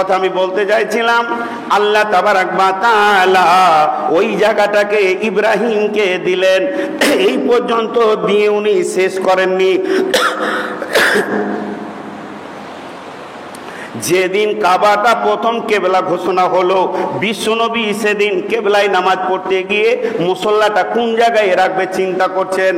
কথা আমি বলতে চাইছিলাম, আল্লাহ তাবারাক ওয়া তাআলা ওই জায়গাটাকে ইব্রাহিমকে দিলেন। এই পর্যন্ত দিয়ে উনি শেষ করেননি। যেদিন কাবাটা প্রথম কেবলা ঘোষণা হলো, বিশ্বনবী সেদিন কেবলায় নামাজ পড়তে গিয়ে মুসল্লাটা কোন জায়গায় রাখবে চিন্তা করছেন।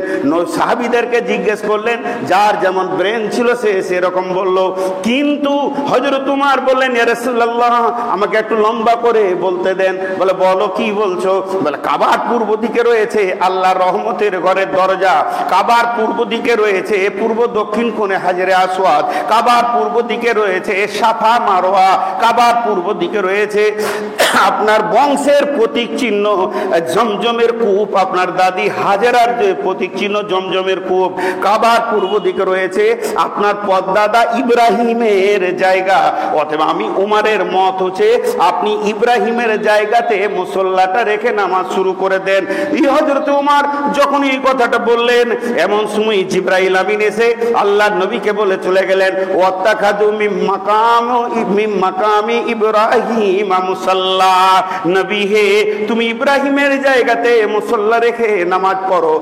সাহাবীদেরকে জিজ্ঞেস করলেন, যার যেমন ব্রেন ছিল সে সেরকম বলল। কিন্তু হযরত উমর বললেন, ইয়া রাসূলুল্লাহ আমাকে একটু লম্বা করে বলতে দেন। বলে, বলো কি বলছো? বলে, কাবার পূর্ব দিকে রয়েছে আল্লাহর রহমতের ঘরের দরজা, কাবার পূর্ব দিকে রয়েছে পূর্ব দক্ষিণ কোণে হাজরে আসওয়াদ, কাবার পূর্ব দিকে রয়েছে সাফা মারওয়া, কাবার পূর্ব দিকে রয়েছে আপনার বংশের প্রতীক চিহ্ন জমজমের কূপ, আপনার দাদি হাজেরার যে প্রতীক চিহ্ন জমজমের কূপ, কাবার পূর্ব দিকে রয়েছে আপনার পদ্দাদা ইব্রাহিমের জায়গা। অথবা আমি উমারের মত হচ্ছে আপনি ইব্রাহিমের জায়গাতে মুসল্লাটা রেখে নামাজ শুরু করে দেন। এই হযরত উমর যখন এই কথাটা বললেন, এমন সময় জিবরাইল আমিন এসে আল্লাহর নবীকে বলে চলে গেলেন, ওয়াত্তাখাযু মিন মাকামি ইব্রাহিম মুসাল্লা। নবী হে, তুমি ইব্রাহিমের জায়গাতে মুসল্লা রেখে নামাজ পড়ো।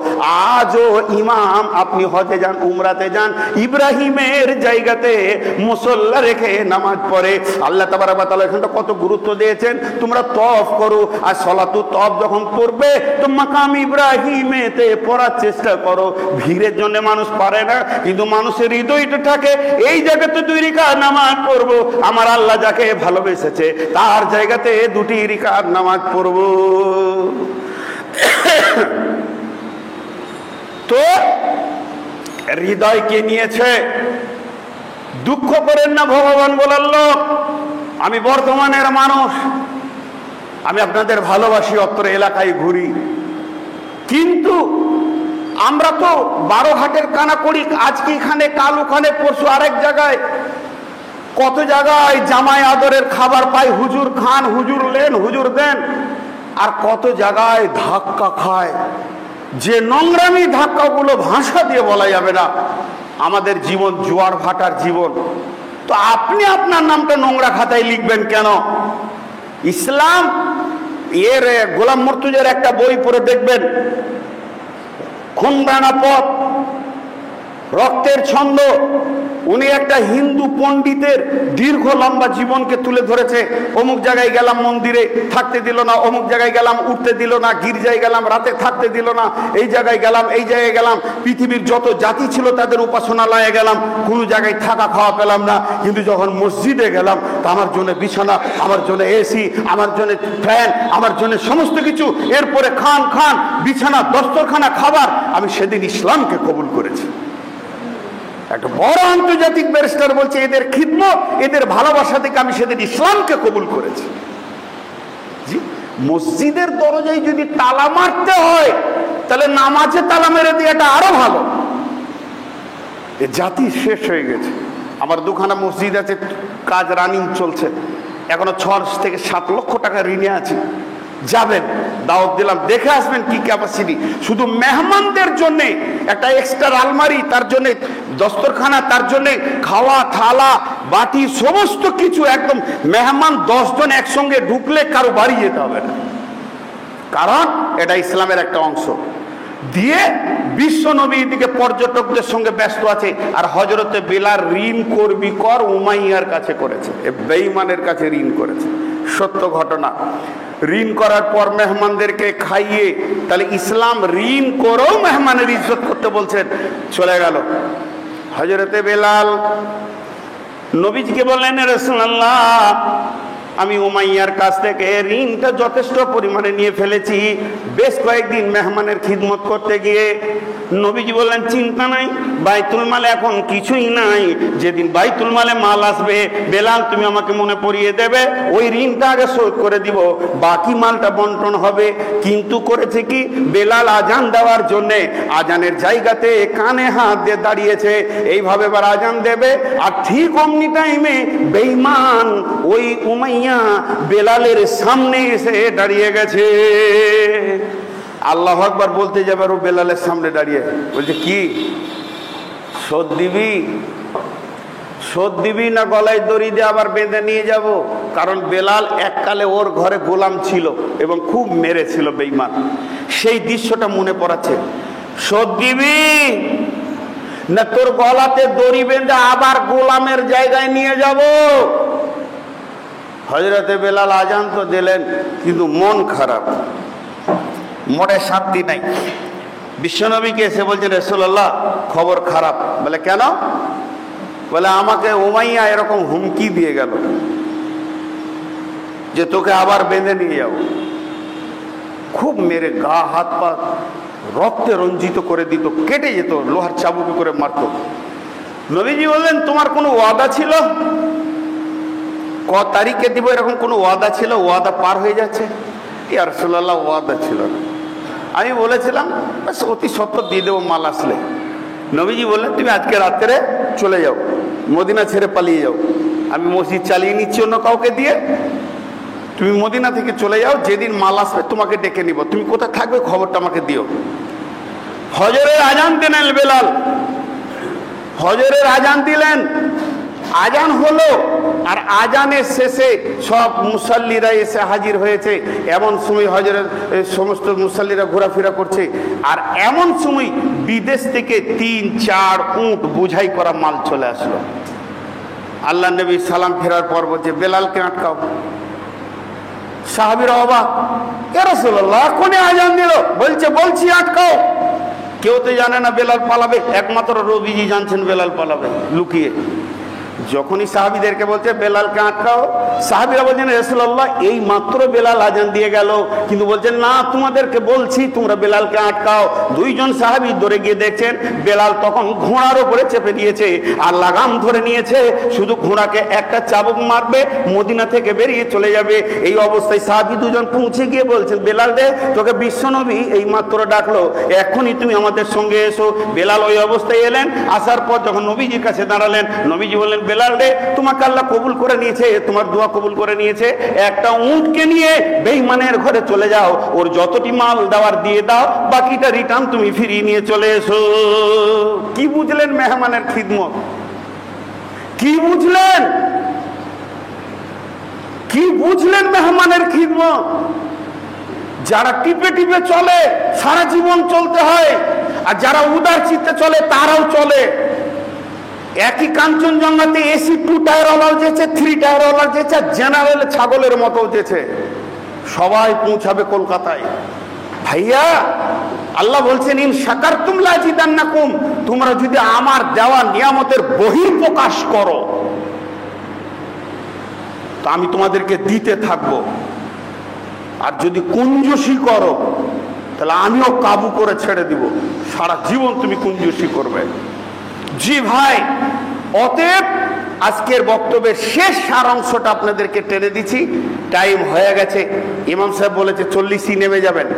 আজও ইমাম আপনি হজে যান, উমরাতে যান, ইব্রাহিমের জায়গাতে মুসল্লা রেখে নামাজ পড়ে। আল্লাহ তাবারক ওয়া তাআলা এখানটা কত গুরুত্ব দিয়েছেন। তোমরা তওয়াফ করো, আর সালাতু তওয়াফ যখন পড়বে তো মাকাম ইব্রাহিমেতে পড়ার চেষ্টা করো। ভিড়ের জন্য মানুষ পারে না, কিন্তু মানুষের হৃদয়টা থাকে এই জায়গাতে 2 রাকাত নামাজ পড়বো, আমার আল্লাহ যাকে ভালোবেসেছে তার জায়গাতে 2 রাকাত নামাজ পড়বো। তো হৃদয়কে নিয়েছে, দুঃখ করেন না ভগবান বলার লোক। আমি বর্তমানের মানুষ, আমি আপনাদের ভালোবাসি, অত্র এলাকায় ঘুরি, কিন্তু আমরা তো 12 ঘাটের কানা করি, আজকে এখানে কাল ওখানে পরশু আরেক জায়গায়, কত জায়গায় জামাই আদরের খাবার পাই, হুজুর খান, হুজুর লেন, হুজুর দেন, আর কত জায়গায় ধাক্কা খায়। যে নোংরামি ধাক্কাগুলো ভাষা দিয়ে বলা যাবে না। আমাদের জীবন জোয়ার ভাটার জীবন, তো আপনি আপনার নামটা নোংরা খাতায় লিখবেন কেন? ইসলাম এর গোলাম মুর্তজার একটা বই পড়ে দেখবেন, খুনদানা পথ, রক্তের ছন্দ। উনি একটা হিন্দু পণ্ডিতের দীর্ঘ লম্বা জীবনকে তুলে ধরেছে। অমুক জায়গায় গেলাম মন্দিরে থাকতে দিল না, অমুক জায়গায় গেলাম উঠতে দিল না, গির্জায় গেলাম রাতে থাকতে দিল না, এই জায়গায় গেলাম এই জায়গায় গেলাম, পৃথিবীর যত জাতি ছিল তাদের উপাসনালয়ে গেলাম, কোনো জায়গায় থাকা খাওয়া পেলাম না, কিন্তু যখন মসজিদে গেলাম তা আমার জন্য বিছানা, আমার জন্য এসি, আমার জন্য ফ্যান, আমার জন্য সমস্ত কিছু, এরপরে খান খান বিছানা দস্তরখানা খাবার। আমি সেদিন ইসলামকে কবুল করেছি। একটা বড় আন্তর্জাতিক ব্যারিস্টার বলছে, এদের খিদমত, এদের ভালোবাসা থেকে আমি সেদিন ইসলামকে কবুল করেছি। জি, মসজিদের দরজায় যদি তালা মারতে হয় তাহলে নামাজে তালা মেরে দেওয়াটা আরো ভালো। এ জাতি শেষ হয়ে গেছে। আমার 2খানা মসজিদ আছে, কাজ রানিং চলছে, এখনো 6 থেকে 7 লক্ষ টাকা ঋণে আছে। যাবেন, দাওয়াত দিলাম, দেখে আসবেন কি ক্যাপাসিটি। শুধু মেহমানদের জন্য একটা এক্সট্রা আলমারি, তার জন্য দস্তরখানা, তার জন্য খাওয়া থালা বাটি সমস্ত কিছু, একদম মেহমান 10 জন একসঙ্গে ঢুকলে কারো বাড়ি যেতে হবে না, কারণ এটা ইসলামের একটা অংশ। দিয়ে বিশ্ব নবী দিকে পর্যটকদের সঙ্গে ব্যস্ত আছে। আর হযরতে বেলাল ঋণ করবি কর উমাইয়ার কাছে করেছে, বেঈমানের কাছে ঋণ করেছে, সত্য ঘটনা। ঋণ করার পর মেহমানদেরকে খাইয়ে, তাহলে ইসলাম ঋণ করেও মেহমানের ইজ্জত করতে বলছেন। চলে গেল হযরতে বেলাল নবীজিকে বললেন, রাসূলুল্লাহ আমি উমাইয়ার কাছ থেকে ঋণটা যথেষ্ট পরিমাণে নিয়ে ফেলেছি, বেশ কয়েকদিন মেহমানের খিদমত করতে গিয়ে। নবীজি বললেন, চিন্তা নাই, বাইতুল মালে এখন কিছুই নাই, যেদিন বাইতুল মালে মাল আসবে বেলাল তুমি আমাকে মনে পড়িয়ে দেবে, ওই ঋণটা আগে শোধ করে দিব, বাকি মালটা বন্টন হবে। কিন্তু করেছে কি, বেলাল আজান দেওয়ার জন্যে আজানের জায়গাতে কানে হাত দিয়ে দাঁড়িয়েছে, এইভাবে এবার আজান দেবে, আর ঠিক অমনি টাইমে বেঈমান ওই উমাইয়া বেলালের সামনে এসে দাঁড়িয়ে গেছে। আল্লাহু আকবার বলতে যাবে, আর ও বেলালের সামনে দাঁড়িয়ে বলছে, কি শোধ দিবি? শোধ দিবি না গলায় দড়ি দিয়ে আবার বেঁধে নিয়ে যাব? কারণ বেলাল এককালে ওর ঘরে গোলাম ছিল এবং খুব মেরেছিল বেঈমান। সেই দৃশ্যটা মনে পড়াচ্ছে। শোধ দিবি না তোর গলাতে দড়ি বেঁধে আবার গোলামের জায়গায় নিয়ে যাব? হযরতে বেলাল আজান তো দিলেন, কিন্তু মন খারাপ, মনে শান্তি নাই। বিশ্বনবীকে এসে বলছেন, রাসূলুল্লাহ খবর খারাপ। বলে কেন? বলে আমাকে উমাইয়া এরকম হুমকি দিয়ে গেল যে তোকে আবার বেঁধে নিয়ে যাব। খুব মেরে গা হাত পা রক্তে রঞ্জিত করে দিত, কেটে যেত, লোহার চাবুকে করে মারত। নবীজি বললেন, তোমার কোনো ওয়াদা ছিল? ক তারিখে দিব এরকম কোনো ওয়াদা ছিল? ওয়াদা পার হয়ে যাচ্ছে। ইয়া রাসূলুল্লাহ ওয়াদা ছিল না, আমি বলেছিলাম অতি সত্বর দিয়ে দেবো মাল আসলে। নবীজি বললেন, তুমি আজকে রাত্রে চলে যাও, মদিনা ছেড়ে পালিয়ে যাও, আমি মসজিদ চালিয়ে নিচ্ছি অন্য কাউকে দিয়ে, তুমি মদিনা থেকে চলে যাও, যেদিন মাল আসবে তোমাকে ডেকে নিব, তুমি কোথায় থাকবে খবরটা আমাকে দিও। ফজরের আজান দিলেন বেলাল, ফজরের আজান দিলেন, আজান হলো, আর আজানের শেষে সব মুসাল্লিরা এসে হাজির হয়েছে। এমন সময় হজরের সমস্ত মুসাল্লিরা ঘোরাফেরা করছে, আর এমন সময় বিদেশ থেকে 3-4 উট বোঝাই করা মাল চলে আসলো। আল্লাহ নবী সালাম ফেরার পর বলছে, বেলালকে আটকাও। সাহাবীরা অবাক, ইয়া রাসূলুল্লাহ কোনে আজান দিল? বলছি আটকাও। কেউ তো জানে না বেলাল পালাবে, একমাত্র নবীজি জানছেন বেলাল পালাবে লুকিয়ে। যখনই সাহাবীদেরকে বলছে বেলালকে আটকাও, সাহাবীরা বলছেন, রাসূলুল্লাহ এই মাত্র বেলাল আজান দিয়ে গেল, কিন্তু বলছেন না তোমাদেরকে বলছি তোমরা বেলালকে আটকাও। 2 জন সাহাবী ধরে গিয়ে দেখছেন বেলাল তখন ঘোড়ার উপরে চেপে দিয়েছে আর লাগাম ধরে নিয়েছে, শুধু ঘোড়াকে একটা চাবুক মারবে, মদিনা থেকে বেরিয়ে চলে যাবে। এই অবস্থায় সাহাবী 2 জন পৌঁছে গিয়ে বলছেন, বেলাল রে তোকে বিশ্বনবী এই মাত্র ডাকলো, এখনই তুমি আমাদের সঙ্গে এসো। বেলাল ওই অবস্থায় এলেন, আসার পর যখন নবীজির কাছে দাঁড়ালেন, নবীজি বললেন, বেলাল রে তোমাকে আল্লাহ কবুল করে নিয়েছে, তোমার দোয়া কবুল করে নিয়েছে, একটা উটকে নিয়ে বেঈমানের ঘরে চলে যাও, ওর যতটি মাল দেওয়ার দিয়ে দাও, বাকিটা রিটার্ন তুমি ফিরিয়ে নিয়ে চলে এসো। কি বুঝলেন মেহমানের খিদমত? কি বুঝলেন? কি বুঝলেন মেহমানের খিদমত? যারা টিপে টিপে চলে সারা জীবন চলতে হয়, আর যারা উদার চিত্তে চলে তারাও চলে। একই কাঞ্চনজঙ্ঘাতে এসি 2 টায়ারওয়ালাও যেছে, 3 টায়ারওয়ালা যেছে, জেনারেল ছাগলের মতো যেছে, সবাই পৌঁছাবে কলকাতায়। ভাইয়া আল্লাহ বলছেন, ইন শাকারতুম লাযিদান্নাকুম, তোমরা যদি আমার দেওয়া নিয়ামতের বহিঃপ্রকাশ করো তো আমি তোমাদেরকে দিতে থাকবো, আর যদি কুঞ্জুসি করো তাহলে আমিও কাবু করে ছেড়ে দিব, সারা জীবন তুমি কুঞ্জুসি করবে। জি ভাই, অতএব আজকের বক্তব্যের শেষ সার অংশটা আপনাদেরকে টেনে দিচ্ছি, টাইম হয়ে গেছে। ইমাম সাহেব বলেছে 40ই নেমে যাবেন।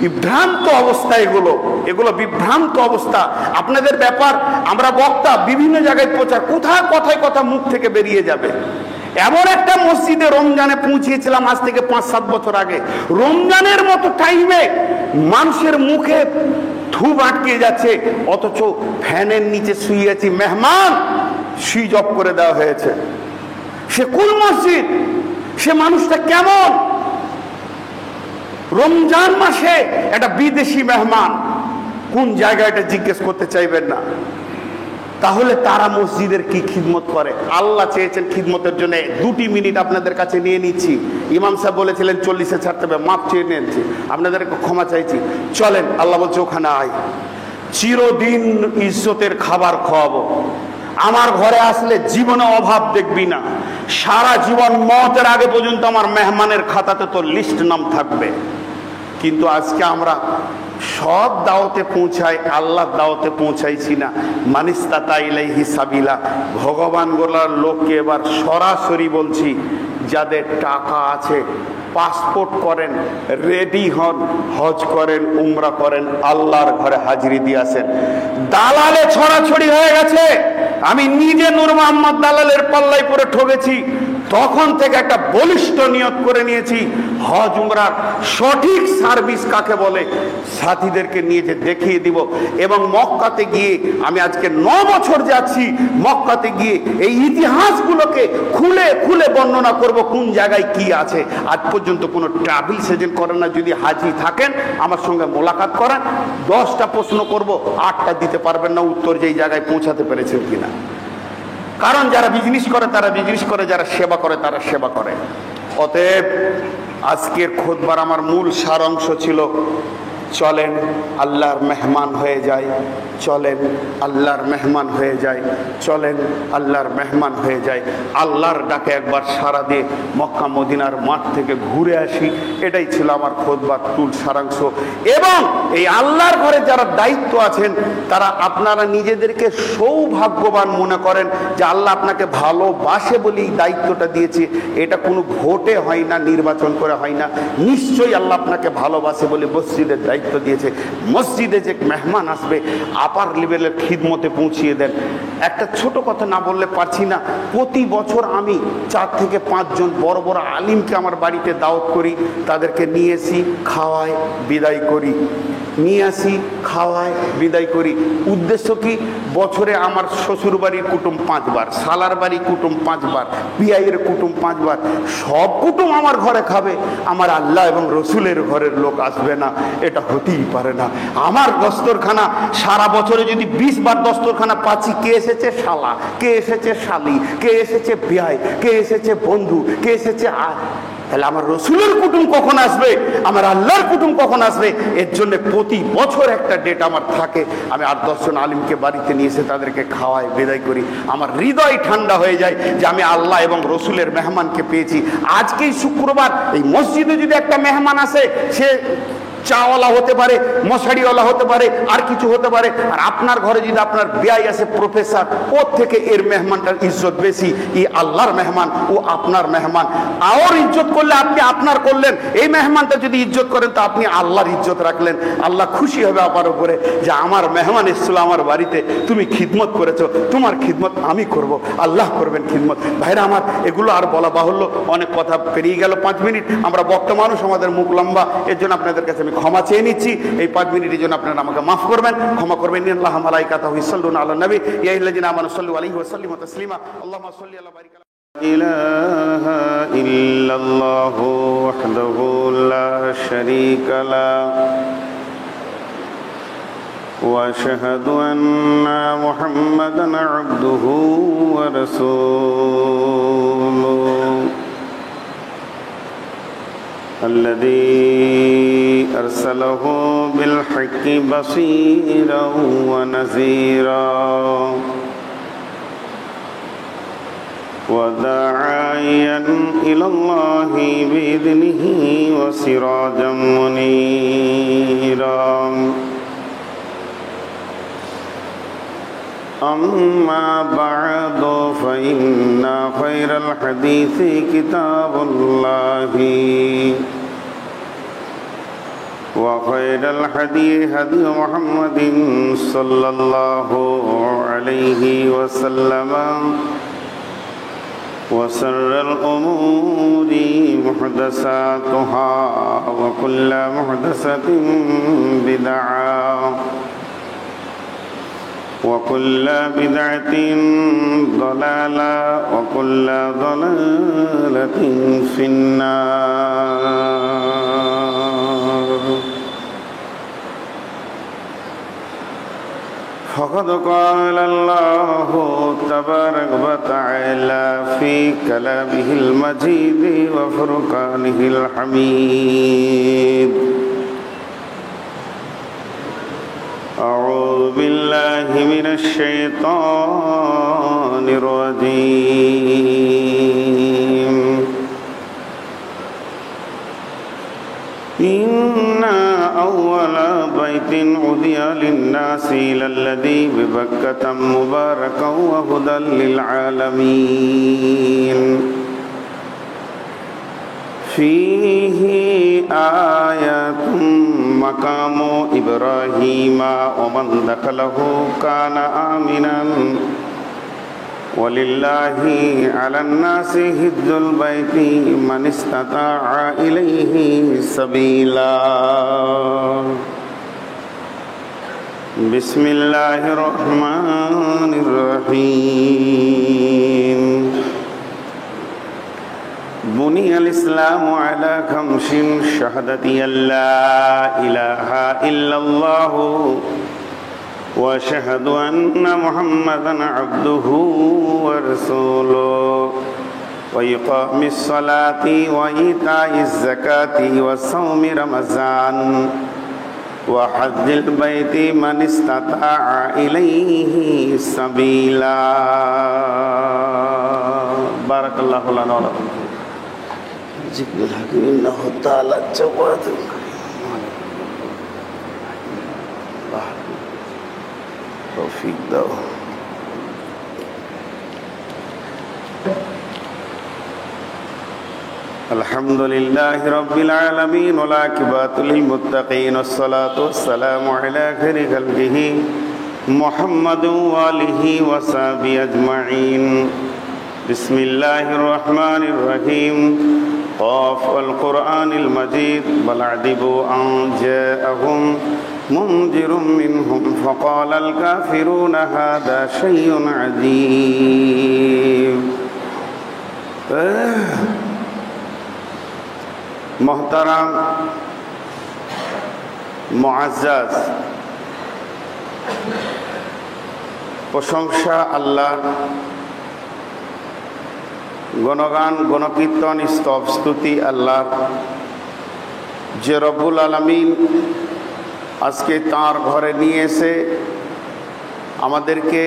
বিভ্রান্ত অবস্থা, এগুলো বিভ্রান্ত অবস্থা। আপনাদের ব্যাপার, আমরা বক্তা, বিভিন্ন জায়গায় প্রচার, কোথায় কথায় কথা মুখ থেকে বেরিয়ে যাবে। এমন একটা মসজিদে রমজানে পৌঁছিয়েছিলাম আজ থেকে 5-7 বছর আগে, রমজানের মতো টাইমে মানুষের মুখে ধূপ আটকে যাচ্ছে, অথচ ফ্যানের নিচে শুয়ে আছি, মেহমান সুইচ অফ করে দেওয়া হয়েছে। সে কোন মসজিদ? সে মানুষটা কেমন? রমজান মাসে একটা বিদেশি মেহমান, কোন জায়গায় এটা জিজ্ঞেস করতে চাইবেন না। তাহলে তারা মসজিদের কি খিদমত করে? আল্লাহ চেয়েছেন খিদমতের জন্য। 2 মিনিট আপনাদের কাছে নিয়ে নিচ্ছি। ইমাম সাহেব বলেছিলেন 40-এ ছাড়তে হবে, মাপ চেয়ে নিয়েছি, আপনাদেরকে ক্ষমা চাইছি। চলেন, আল্লাহ বলছে ওখানে আয়, চিরদিন ইজ্জতের খাবার খাওয়াবো, আমার ঘরে আসলে জীবনে অভাব দেখবি না, সারা জীবন মওতের আগে পর্যন্ত আমার মেহমানের খাতাতে তোর লিস্ট নাম থাকবে। কিন্তু আজকে আমরা সব দাওয়াতে পৌঁছাই, আল্লাহর দাওয়াতে পৌঁছাইছি না। মানিস্তাতা ইলাইহি সাবিলা, ভগবান বলার লোককে এবার সরাসরি বলছি, যাদের টাকা আছে পাসপোর্ট করেন, রেডি হন, হজ করেন, উমরা করেন, আল্লাহর ঘরে হাজিরি দিয়ে আসেন। দালালে ছড়াছড়ি হয়ে গেছে, আমি নিজে নূর মোহাম্মদ দালালের পাল্লায় পরে ঠকেছি, তখন থেকে একটা বলিষ্ঠ নিয়ত করে নিয়েছি, হজ উমরার সঠিক সার্ভিস কাকে বলে সাথীদেরকে নিয়ে যে দেখিয়ে দিব। এবং মক্কাতে গিয়ে আমি আজকে 9 বছর যাচ্ছি, মক্কাতে গিয়ে এই ইতিহাসগুলোকে খুলে খুলে বর্ণনা করব কোন জায়গায় কি আছে। আজ পর্যন্ত কোনো ট্রাভেল এজেন্ট করেন না। যদি হাজি থাকেন আমার সঙ্গে মোলাকাত করেন, 10টা প্রশ্ন করব, 8টা দিতে পারবেন না উত্তর, যেই জায়গায় পৌঁছাতে পেরেছেন কিনা। কারণ যারা বিজনেস করে তারা বিজনেস করে, যারা সেবা করে তারা সেবা করে। অতএব আজকের খুতবার আমার মূল সারাংশ ছিল, চলেন আল্লাহর মেহমান হয়ে যায়, চলেন আল্লাহর মেহমান হয়ে যায়, চলেন আল্লাহর মেহমান হয়ে যায়। আল্লাহর ডাকে একবার সাড়া দিয়ে মক্কা মদিনার মাঠ থেকে ঘুরে আসি। এটাই ছিল আমার খুতবার মূল সারাংশ। এবং এই আল্লাহর ঘরে যারা দায়িত্ব আছেন তারা আপনারা নিজেদেরকে সৌভাগ্যবান মনে করেন যে আল্লাহ আপনাকে ভালোবাসে বলে এই দায়িত্বটা দিয়েছে। এটা কোনো ভোটে হয় না, নির্বাচন করে হয় না, নিশ্চয়ই আল্লাহ আপনাকে ভালোবাসে বলে মসজিদের দায়িত্ব দিয়েছে। মসজিদে যে মেহমান আসবে আপার লেভেলের খিদমতে পৌঁছিয়ে দেন। একটা ছোট কথা না বললে পারছি না, প্রতি বছর আমি 4 থেকে 5 জন বড় বড় আলিমকে আমার বাড়িতে দাওয়াত করি, তাদেরকে নিয়ে আসি, খাওয়াই, বিদায় করি, নিয়ে আসি, খাওয়াই, বিদায় করি। উদ্দেশ্য কি? বছরে আমার শ্বশুর বাড়ির কুটুম 5 বার, শালার বাড়ি কুটুম 5 বার, বিয়াইয়ের কুটুম 5 বার, সব কুটুম আমার ঘরে খাবে, আমার আল্লাহ এবং রসুলের ঘরের লোক আসবে না? এটা হতেই পারে না। আমার দস্তরখানা সারা বছরে যদি 20 বার দস্তরখানা পাচ্ছি, কে এসেছে? শালা, কে এসেছে? শালি, কে এসেছে? বিয়াই, কে এসেছে? বন্ধু, কে এসেছে? তাহলে আমার রসুলের কুটুম কখন আসবে, আমার আল্লাহর কুটুম কখন আসবে? এর জন্য প্রতি বছর একটা ডেট আমার থাকে। আমি 8-10 জন আলিমকে বাড়িতে নিয়ে এসে তাদেরকে খাওয়াই, বিদায় করি। আমার হৃদয় ঠান্ডা হয়ে যায় যে আমি আল্লাহ এবং রসুলের মেহমানকে পেয়েছি। আজকেই শুক্রবার, এই মসজিদে যদি একটা মেহমান আসে, সে চাওয়ালা হতে পারে, মশারিওয়ালা হতে পারে, আর কিছু হতে পারে। আর আপনার ঘরে যদি আপনার বিয়াই আছে প্রফেসর, ওর থেকে এর মেহমানটার ইজ্জত বেশি। ই আল্লাহর মেহমান, ও আপনার মেহমান। আর ইজ্জত করলে আপনি আপনার করলেন, এই মেহমানটা যদি ইজ্জত করেন তো আপনি আল্লাহর ইজ্জত রাখলেন। আল্লাহ খুশি হবে আপনার উপরে যে আমার মেহমান এসেছিল আমার বাড়িতে, তুমি খিদমত করেছো, তোমার খিদমত আমি করব, আল্লাহ করবেন খিদমত। ভাইরা আমার, এগুলো আর বলা বাহুল্য, অনেক কথা পেরিয়ে গেল 5 মিনিট। আমরা বক্তা মানুষ, আমাদের মুখ লম্বা, এর জন্য আপনাদের কাছে আমি ক্ষমা চেয়ে নিচ্ছি। এই 5 মিনিটের জন্য আপনারা আমাকে মাফ করবেন, ক্ষমা করবেন। আল্লাহ মালাইকাতাহু ইউসাল্লুনা আলান নবী ইয়া আইয়ুহাল্লাযীনা আমানু সাল্লু আলাইহি ওয়া সাল্লিমু তাসলিমা। আল্লাহুম্মা সাল্লি আলা বারিক আলা ইলাহা ইল্লাল্লাহু ওয়াহদাহু লা শারীকা লা ওয়া আশহাদু আন্না মুহাম্মাদান আবদুহু ওয়া রাসূলুহু الذي أرسله بالحق بصيرا ونذيرا وداعيا إلى الله بإذنه وسراجا منيرا أما بعد فإن خير الحديث كتاب الله وخير الهدي هدي محمد صلى الله عليه وسلم وشر الأمور محدثاتها وكل محدثة بدعة وكل بدعة ضلالة وكل ضلالة في النار. فقد قال الله تبارك وتعالى في كلامه المجيد وفرقانه الحميد: أعوذ بالله من الشيطان الرجيم. إن أول بيت عُدِيَ للناس للذي ببكة مباركا وهدى للعالمين فيه آيات مقام إبراهيم ومن دخله كان آمنا ولله على الناس حج البيت من استطاع إليه سبيلا بسم الله الرحمن الرحيم بني الإسلام على خمس شهادة أن لا إله إلا الله وأشهد أن محمدا عبده ورسوله وإقام الصلاة وإيتاء الزكاة وصوم رمضان وحج البيت من استطاع إليه سبيلا بارك الله لنا ولكم ذكر الحكيم إنه تعالى جواد توفيق دو الحمد لله رب العالمين والعاقبة للمتقين والصلاة والسلام على خير خلقه محمد وآله وصحبه أجمعين بسم الله الرحمن الرحيم قاف والقرآن المجيد بل عجبوا أن جاءهم منذر منهم فقال الكافرون هذا شيء عجيب محترم মুআজ্জাজ প্রশংসা আল্লাহর, গণগান গণকীর্তন স্তব স্তুতি আল্লাহর, যে রব্বুল আলামিন আজকে তাঁর ঘরে নিয়ে এসে আমাদেরকে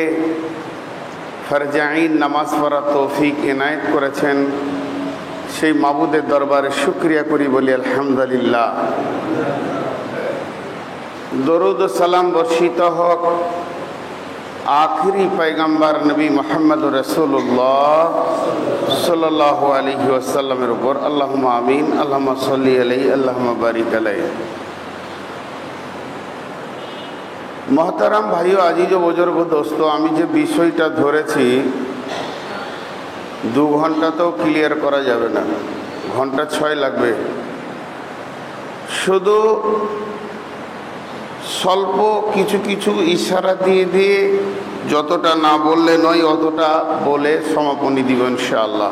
ফরজে আইন নামাজ পড়া তৌফিক এনায়েত করেছেন, সেই মাবুদের দরবারে শুকরিয়া করি, বলি আলহামদুলিল্লাহ। দরুদ ও সালাম বর্ষিত হোক আখিরি পয়গম্বর নবী মুহাম্মদ রাসূলুল্লাহ সাল্লাল্লাহু আলাইহি ওয়াসাল্লামের উপর। আল্লাহুম্মা আমিন। আল্লাহুম্মা সাল্লি আলাইহি, আল্লাহুম্মা বারিক আলাইহি। মহতারাম ভাইও, আজিজ ও বুজুর্গ দোস্ত, আমি যে বিষয়টা ধরেছি 2 ঘন্টাতেও ক্লিয়ার করা যাবে না, ঘন্টা 6 লাগবে। শুধু স্বল্প কিছু কিছু ইশারা দিয়ে দিয়ে যতটা না বললে নয় অতটা বলে সমাপনী দিব ইনশাআল্লাহ।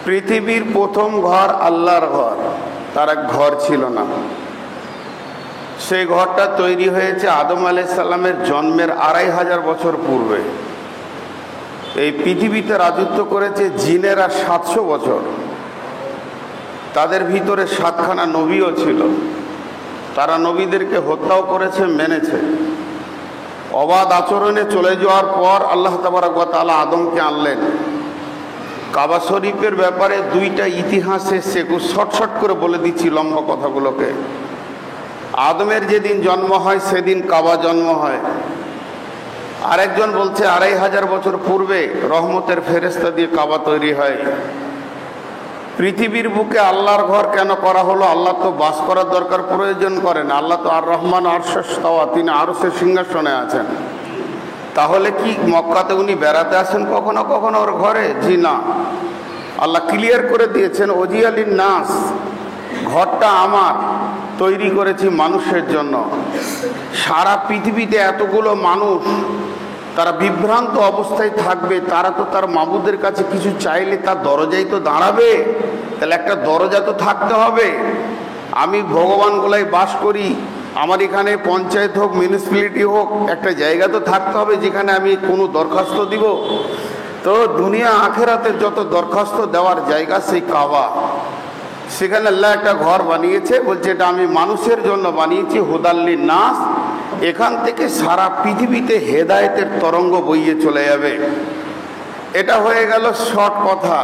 পৃথিবীর প্রথম ঘর আল্লাহর ঘর, তার এক ঘর ছিল না। সেই ঘরটা তৈরি হয়েছে আদম আলাইহিস সালামের জন্মের 2500 বছর পূর্বে। এই পৃথিবীতে রাজত্ব করেছে জিনেরা 700 বছর। তাদের ভিতরে 7খানা নবীও ছিল। তারা নবীদেরকে হত্যাও করেছে, মেনেছে। অবাধ আচরণে চলে যাওয়ার পর আল্লাহ তাবারক ওয়া তাআলা আদমকে আনলেন। কাবা শরীফের ব্যাপারে 2টা ইতিহাস এসছে, শর্ট করে বলে দিচ্ছি লম্বা কথাগুলোকে। আদমের যেদিন জন্ম হয় সেদিন কাবা জন্ম হয়। আরেকজন বলছে 2500 বছর পূর্বে রহমতের ফেরেশতা দিয়ে কাবা তৈরি হয়। পৃথিবীর বুকে আল্লাহর ঘর কেন করা হলো? আল্লাহ তো বাস করার দরকার প্রয়োজন করেন। আল্লাহ তো আর রহমান আরশের ইস্তাওয়া, তিনি আরশের সিংহাসনে আছেন। তাহলে কি মক্কাতে উনি বেড়াতে আসেন কখনো কখনো ওর ঘরে? জি না। আল্লাহ ক্লিয়ার করে দিয়েছেন ওজিয়ালিন নাস, ঘরটা আমার, তৈরি করেছি মানুষের জন্য। সারা পৃথিবীতে এতগুলো মানুষ, তারা বিভ্রান্ত অবস্থায় থাকবে, তারা তো তার মাবুদের কাছে কিছু চাইলে তার দরজায় তো দাঁড়াবে। তাহলে একটা দরজা তো থাকতে হবে। আমি ভগবানগুলাই বাস করি, আমার এখানে পঞ্চায়েত হোক, মিউনিসিপ্যালিটি হোক, একটা জায়গা তো থাকতে হবে যেখানে আমি কোনো দরখাস্ত দিব। তো দুনিয়া আখেরাতের যত দরখাস্ত দেওয়ার জায়গা সেই কাবা, সেখানে আল্লাহ একটা ঘর বানিয়েছে, বলছে এটা আমি মানুষের জন্য বানিয়েছি, হুদাল্লিন নাস। এখান থেকে সারা পৃথিবীতে হেদায়েতের তরঙ্গ বইয়ে চলে যাবে। এটা হয়ে গেল শর্ট কথা।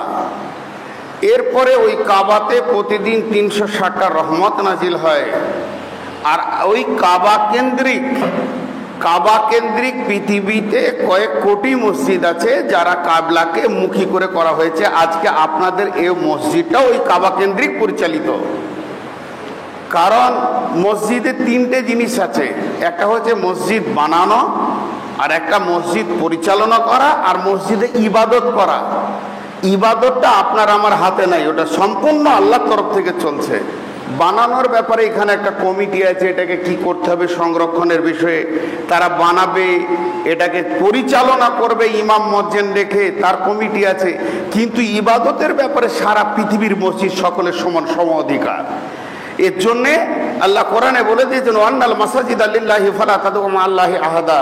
এরপরে ওই কাবাতে প্রতিদিন 360টা রহমত নাজিল হয়। আর ওই কাবা কেন্দ্রিক পৃথিবীতে কয়েক কোটি মসজিদ আছে যারা কাবলাকে মুখী করে করা হয়েছে। আজকে আপনাদের এই মসজিদটা ওই কাবা কেন্দ্রিক পরিচালিত। কারণ মসজিদে 3টে জিনিস আছে, একটা হচ্ছে মসজিদ বানানো, আর একটা মসজিদ পরিচালনা করা আর মসজিদে ইবাদত করা। ইবাদতটা আপনার আমার হাতে নাই, ওটা সম্পূর্ণ আল্লাহর তরফ থেকে চলছে। বানানোর ব্যাপারে এখানে একটা কমিটি আছে, এটাকে কি করতে হবে সংরক্ষণের বিষয়ে তারা বানাবে, এটাকে পরিচালনা করবে ইমাম মুয়াজ্জিন রেখে, তার কমিটি আছে। কিন্তু ইবাদতের ব্যাপারে সারা পৃথিবীর মসজিদ সকলের সমান সম অধিকার। এর জন্যে আল্লাহ কোরআনে বলে দিয়েছেন ওয়ান্নাল মাসাজিদা লিল্লাহি ফালা তাদউ মা আল্লাহি আহাদা।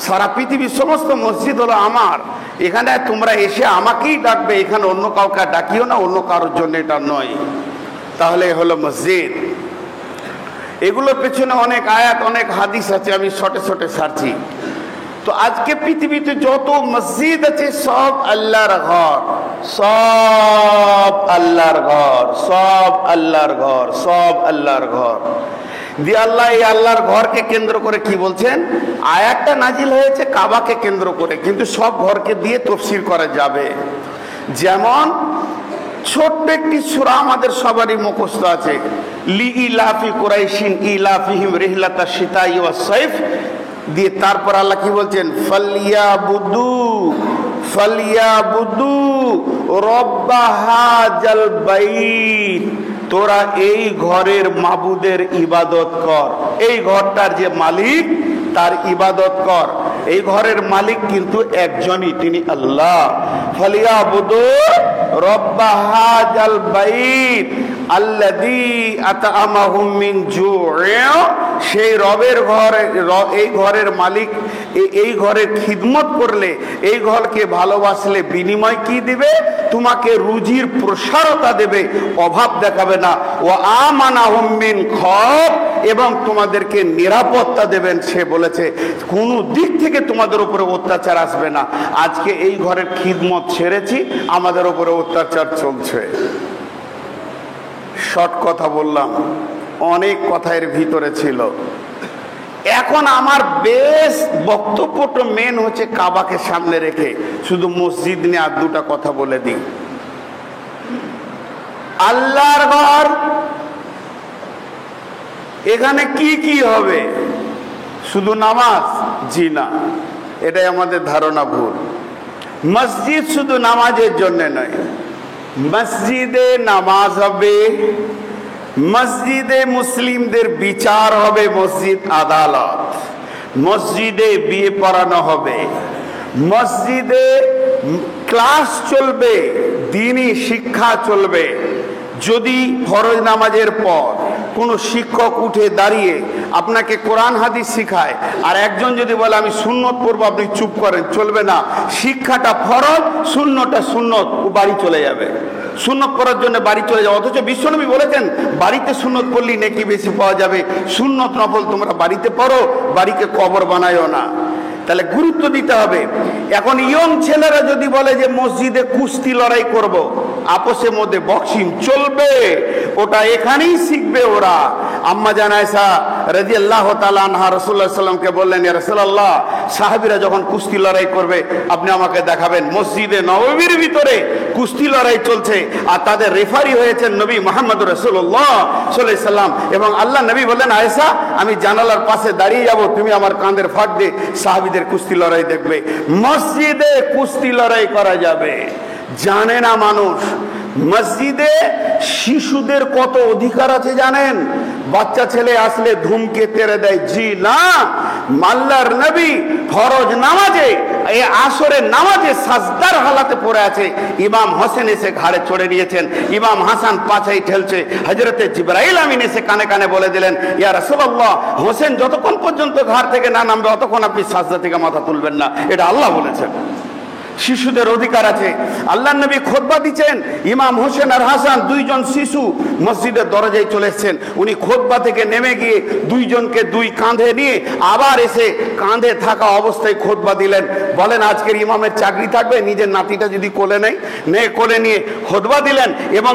সারা পৃথিবীর সমস্ত মসজিদ হলো আমার, এখানে তোমরা এসে আমাকেই ডাকবে, এখানে অন্য কাউকে ডাকিও না, অন্য কারোর জন্য এটা নয়। তাহলে হলো মসজিদ। এগুলোর পেছনে অনেক আয়াত অনেক হাদিস আছে, আমি শর্টে শর্টে সারছি। তো আজকে পৃথিবীতে যত মসজিদ আছে সব আল্লাহর ঘর, সব আল্লাহর ঘর, সব আল্লাহর ঘর, সব আল্লাহর ঘর দিয়ে আল্লাহ এই আল্লাহর ঘরকে কেন্দ্র করে কি বলছেন? আয়াতটা নাজিল হয়েছে কাবাকে কেন্দ্র করে, কিন্তু সব ঘরকে দিয়ে তাফসীর করা যাবে। যেমন ছোট্ট একটি সূরা আমাদের সবারই মুখস্থ আছে, লিইলাফি কুরাইশিন ইলাফিহিম রিহলাতাশ শিতাই ওয়াস সাইফ, দিয়ে তারপর আল্লাহ কি বলছেন? ফালিয়াবুদু রব্বা হাযাল বাইত, তোরা এই ঘরের মাবুদের ইবাদত কর, এই ঘরটার যে মালিক তার ইবাদত কর। এই ঘরের মালিক কিন্তু একজনই, তিনি আল্লাহ। ফালিয়াবুদু রব্বা হাযাল বাইত আল্লাযী আতআমাহুম মিন জু'ইন, সেই রবের ঘর, এই ঘরের মালিক, এই ঘরের খিদমত করলে, এই ঘরকে ভালোবাসলে বিনিময় কি দিবে? তোমাকে রুজির প্রসারতা দেবে, অভাব দেখাবে না। ওয়া আমানাহুম মিন খওফ, এবং তোমাদেরকে নিরাপত্তা দেবেন। সে বলেছে কোনো দিক থেকে তোমাদের উপরে অত্যাচার আসবে না। আজকে এই ঘরের খিদমত ছেড়েছি, আমাদের উপরে অত্যাচার চলছে। শর্ট কথা বললাম, অনেক কথা এর ভিতরে ছিল। এখন আমার বেশ বক্তব্যটা মেন হচ্ছে কাবাকে সামনে রেখে, শুধু মসজিদ নিয়ে আর দুটা কথা বলে দিই। আল্লাহর ঘর, এখানে কি কি হবে? শুধু নামাজ? জি না, এটাই আমাদের ধারণা ভুল। মসজিদ শুধু নামাজের জন্য নয়, মসজিদে নামাজ হবে, মসজিদে মুসলিমদের বিচার হবে, মসজিদ আদালত, মসজিদে বিয়ে পড়ানো হবে, মসজিদে ক্লাস চলবে, দ্বীনি শিক্ষা চলবে। যদি ফরজ নামাজের পর কোনো শিক্ষক উঠে দাঁড়িয়ে আপনাকে কোরআন হাদিস শিখায়, আর একজন যদি বলে আমি সুন্নত পড়বো, আপনি চুপ করেন, চলবে না। শিক্ষাটা ফরজ, সুন্নতটা সুন্নত, ও বাড়ি চলে যাবে। সুন্নত পড়ার জন্য বাড়ি চলে যাবে, অথচ বিশ্বনবী বলেছেন বাড়িতে সুন্নত পড়লেই নেকি বেশি পাওয়া যাবে। সুন্নত নফল তোমরা বাড়িতে পড়ো, বাড়িকে কবর বানায়ও না। তাহলে গুরুত্ব দিতে হবে। এখন ইয়ং ছেলেরা যদি বলে যে মসজিদে কুস্তি লড়াই করব, আপোষের মধ্যে বক্সিং চলবে, ওটা এখানেই শিখবে ওরা। আম্মা জান আয়েশা রাদিয়াল্লাহু তাআলা আনহা রাসূলুল্লাহ সাল্লাল্লাহু আলাইহি ওয়াসাল্লামকে বললেন, ইয়া রাসূলুল্লাহ, সাহাবীরা যখন কুস্তি লড়াই করবে আপনি আমাকে দেখাবেন। মসজিদে নববীর ভিতরে কুস্তি লড়াই চলছে, আর তাদের রেফারি হয়েছেন নবী মুহাম্মদ রাসূলুল্লাহ সাল্লাল্লাহু আলাইহি ওয়াসাল্লাম। এবং আল্লাহ নবী বললেন, আয়েশা, আমি জানালার পাশে দাঁড়িয়ে যাব, তুমি আমার কাঁধের ফাঁক দিয়ে সাহাবীদের কুস্তি লড়াই দেখবে। মসজিদে কুস্তি লড়াই করা যাবে, জানে না মানুষ। মসজিদে শিশুদের কত অধিকার আছে জানেন? বাচ্চা ছেলে আসলে ধুমকে তেড়ে দেয়? জি না। আল্লাহর নবী ফরজ নামাজে, এই আসরের নামাজে সাজদার হালাতে পড়ে আছে, ইমাম হোসেন এসে ঘাড়ে চড়ে নিয়েছেন, ইমাম হাসান পাছাই ঠেলছে। হযরতে জিবরাইল আমিন এসে কানে কানে বলে দিলেন, ইয়া রাসূলুল্লাহ, হোসেন যতক্ষণ পর্যন্ত ঘাড় থেকে না নামবে ততক্ষণ আপনি সাজদা থেকে মাথা তুলবেন না। এটা আল্লাহ বলেছেন। শিশুদের অধিকার আছে। আল্লাহর নবী খুতবা দিচ্ছেন, ইমাম হোসেন আর হাসান দুইজন শিশু মসজিদের দরজায় চলে এসেছেন। উনি খুতবা থেকে নেমে গিয়ে দুইজনকে দুই কাঁধে নিয়ে আবার এসে কাঁধে থাকা অবস্থায় খুতবা দিলেন। বলেন আজকের ইমামের চাকরি থাকবে? নিজের নাতিটা যদি কোলে নেয়, কোলে নিয়ে খুতবা দিলেন। এবং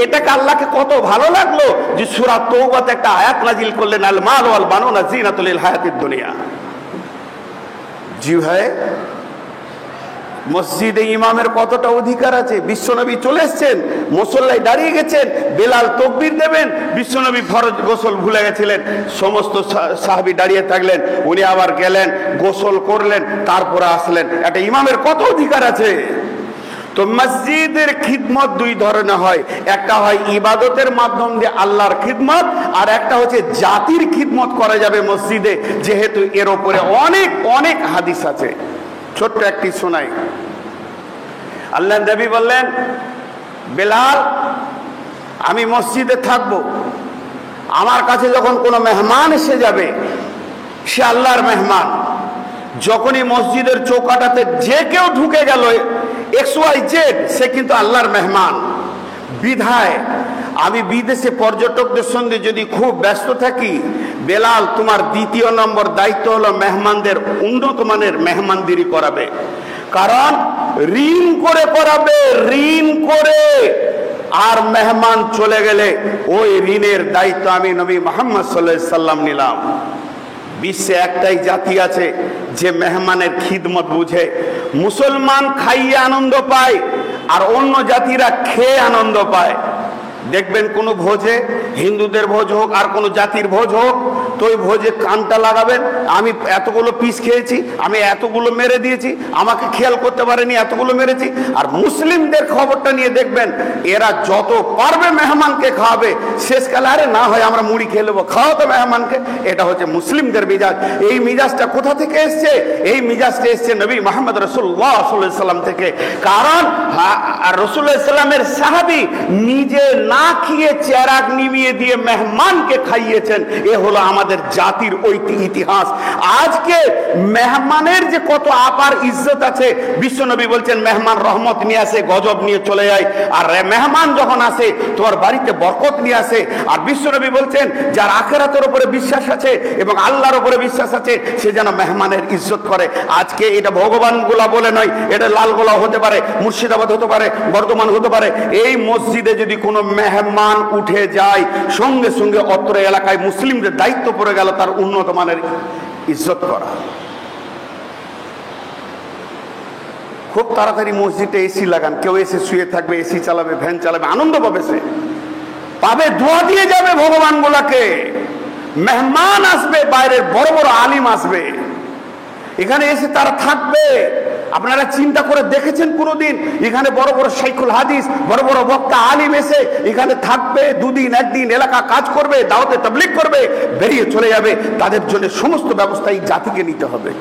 এটাকে আল্লাহকে কত ভালো লাগলো যে সূরা তওবাতে একটা আয়াত নাজিল করলেন, আল মাল ওয়াল বানুনা যিনাতুল হায়াতিদ দুনিয়া। জি ভাই, মসজিদে ইমামের কতটা অধিকার আছে? বিশ্বনবী চলে এসছেন, মুসল্লায় দাঁড়িয়ে গেছেন, বেলাল তকবীর দেবেন, বিশ্বনবী ফরজ গোসল ভুলে গেছিলেন, সমস্ত সাহাবী দাঁড়িয়ে থাকলেন, উনি আবার গেলেন, গোসল করলেন, তারপরে আসলেন। একটা ইমামের কত অধিকার আছে? তো মসজিদের খিদমত দুই ধরনের হয়, একটা হয় ইবাদতের মাধ্যম দিয়ে আল্লাহর খিদমত, আর একটা হচ্ছে জাতির খিদমত করা যাবে মসজিদে, যেহেতু এর উপরে অনেক অনেক হাদিস আছে। ছোট্ট একটি শোনাই। আল্লাহর নবী বললেন, বেলাল, আমি মসজিদে থাকব, আমার কাছে যখন কোনো মেহমান এসে যাবে, সে আল্লাহর মেহমান, যখনই মসজিদের চৌকাটাতে যে কেউ ঢুকে গেল XYZ, সে কিন্তু আল্লাহর মেহমান। বিধায় আমি বিদেশে পর্যটকদের সঙ্গে যদি খুব ব্যস্ত থাকি, বেলাল তোমার দ্বিতীয় নম্বর দায়িত্ব হলো মেহমানদের উন্নত মানের মেহমানদারি করাবে। কারণ ঋণ করে করাবে, ঋণ করে। আর মেহমান চলে গেলে ওই ঋণের দায়িত্ব আমি নবী মুহাম্মদ সাল্লাল্লাহু আলাইহি সাল্লাম নিলাম। বিশ্বে একটাই জাতি আছে যে মেহমানের খিদমত বুঝে। মুসলমান খাইয়ে আনন্দ পায়, আর অন্য জাতিরা খেয়ে আনন্দ পায়। দেখবেন কোনো ভোজে, হিন্দুদের ভোজ হোক আর কোনো জাতির ভোজ হোক, তো ওই ভোজে কানটা লাগাবেন, আমি এতগুলো পিস খেয়েছি, আমি এতগুলো মেরে দিয়েছি, আমাকে খেয়াল করতে পারেনি, এতগুলো মেরেছি। আর মুসলিমদের খবরটা নিয়ে দেখবেন, এরা যত পারবে মেহমানকে খাওয়াবে, শেষকালে আরে না হয় আমরা মুড়ি খেয়ে নেবো, খাওয়া তো মেহমানকে। এটা হচ্ছে মুসলিমদের মিজাজ। এই মিজাজটা কোথা থেকে এসছে? এই মিজাজটা এসছে নবী মুহাম্মদ রাসূলুল্লাহ সাল্লাল্লাহু আলাইহি সাল্লাম থেকে। কারণ রাসূলুল্লাহ সাল্লাল্লাহু আলাইহি সাল্লামের সাহাবী নিজে না খেয়ে চেরাগ নিভিয়ে দিয়ে মেহমানকে খাইয়েছেন। এ হলো আমাদের জাতির ইতিহাস। আজকে মেহমানের যে কত আপার ইজ্জত আছে, বিশ্বনবী বলছেন মেহমান রহমত নিয়ে আসে, গজব নিয়ে চলে যায়। আর মেহমান যখন আসে তোমার বাড়িতে বরকত নিয়ে আসে। আর বিশ্বনবী বলছেন যার আখিরাতের উপরে বিশ্বাস আছে এবং আল্লাহর উপরে বিশ্বাস আছে, সে যেন মেহমানের ইজ্জত করে। আজকে এটা ভগবানগুলা বলে নয়, এটা লালগোলা হতে পারে, মুর্শিদাবাদ হতে পারে, বর্ধমান হতে পারে। এই মসজিদে যদি কোনো মেহমান উঠে যায়, সঙ্গে সঙ্গে অত্র এলাকায় মুসলিমদের দায়িত্ব পড়ে গেল তার উন্নত মানের ইজ্জত করা। খুব তাড়াতাড়ি মসজিদে এসি লাগান, কেউ এসে শুয়ে থাকবে, এসি চালাবে, ভ্যান চালাবে, আনন্দ পাবে, সে পাবে, দোয়া দিয়ে যাবে ভগবান গুলাকে। মেহমান আসবে, বাইরের বড় বড় আলিম আসবে, এখানে এসে তারা থাকবে। আপনারা চিন্তা করে দেখেছেন কোনদিন এখানে বড় বড় শাইখুল হাদিস, বড় বড় বক্তা আলিম এসে এখানে থাকবে, দুদিন একদিন এলাকা কাজ করবে, দাওয়াতে তাবলীগ করবে, বেরিয়ে চলে যাবে? তাদের জন্য সমস্ত ব্যবস্থা এই জাতিকে নিতে হবে।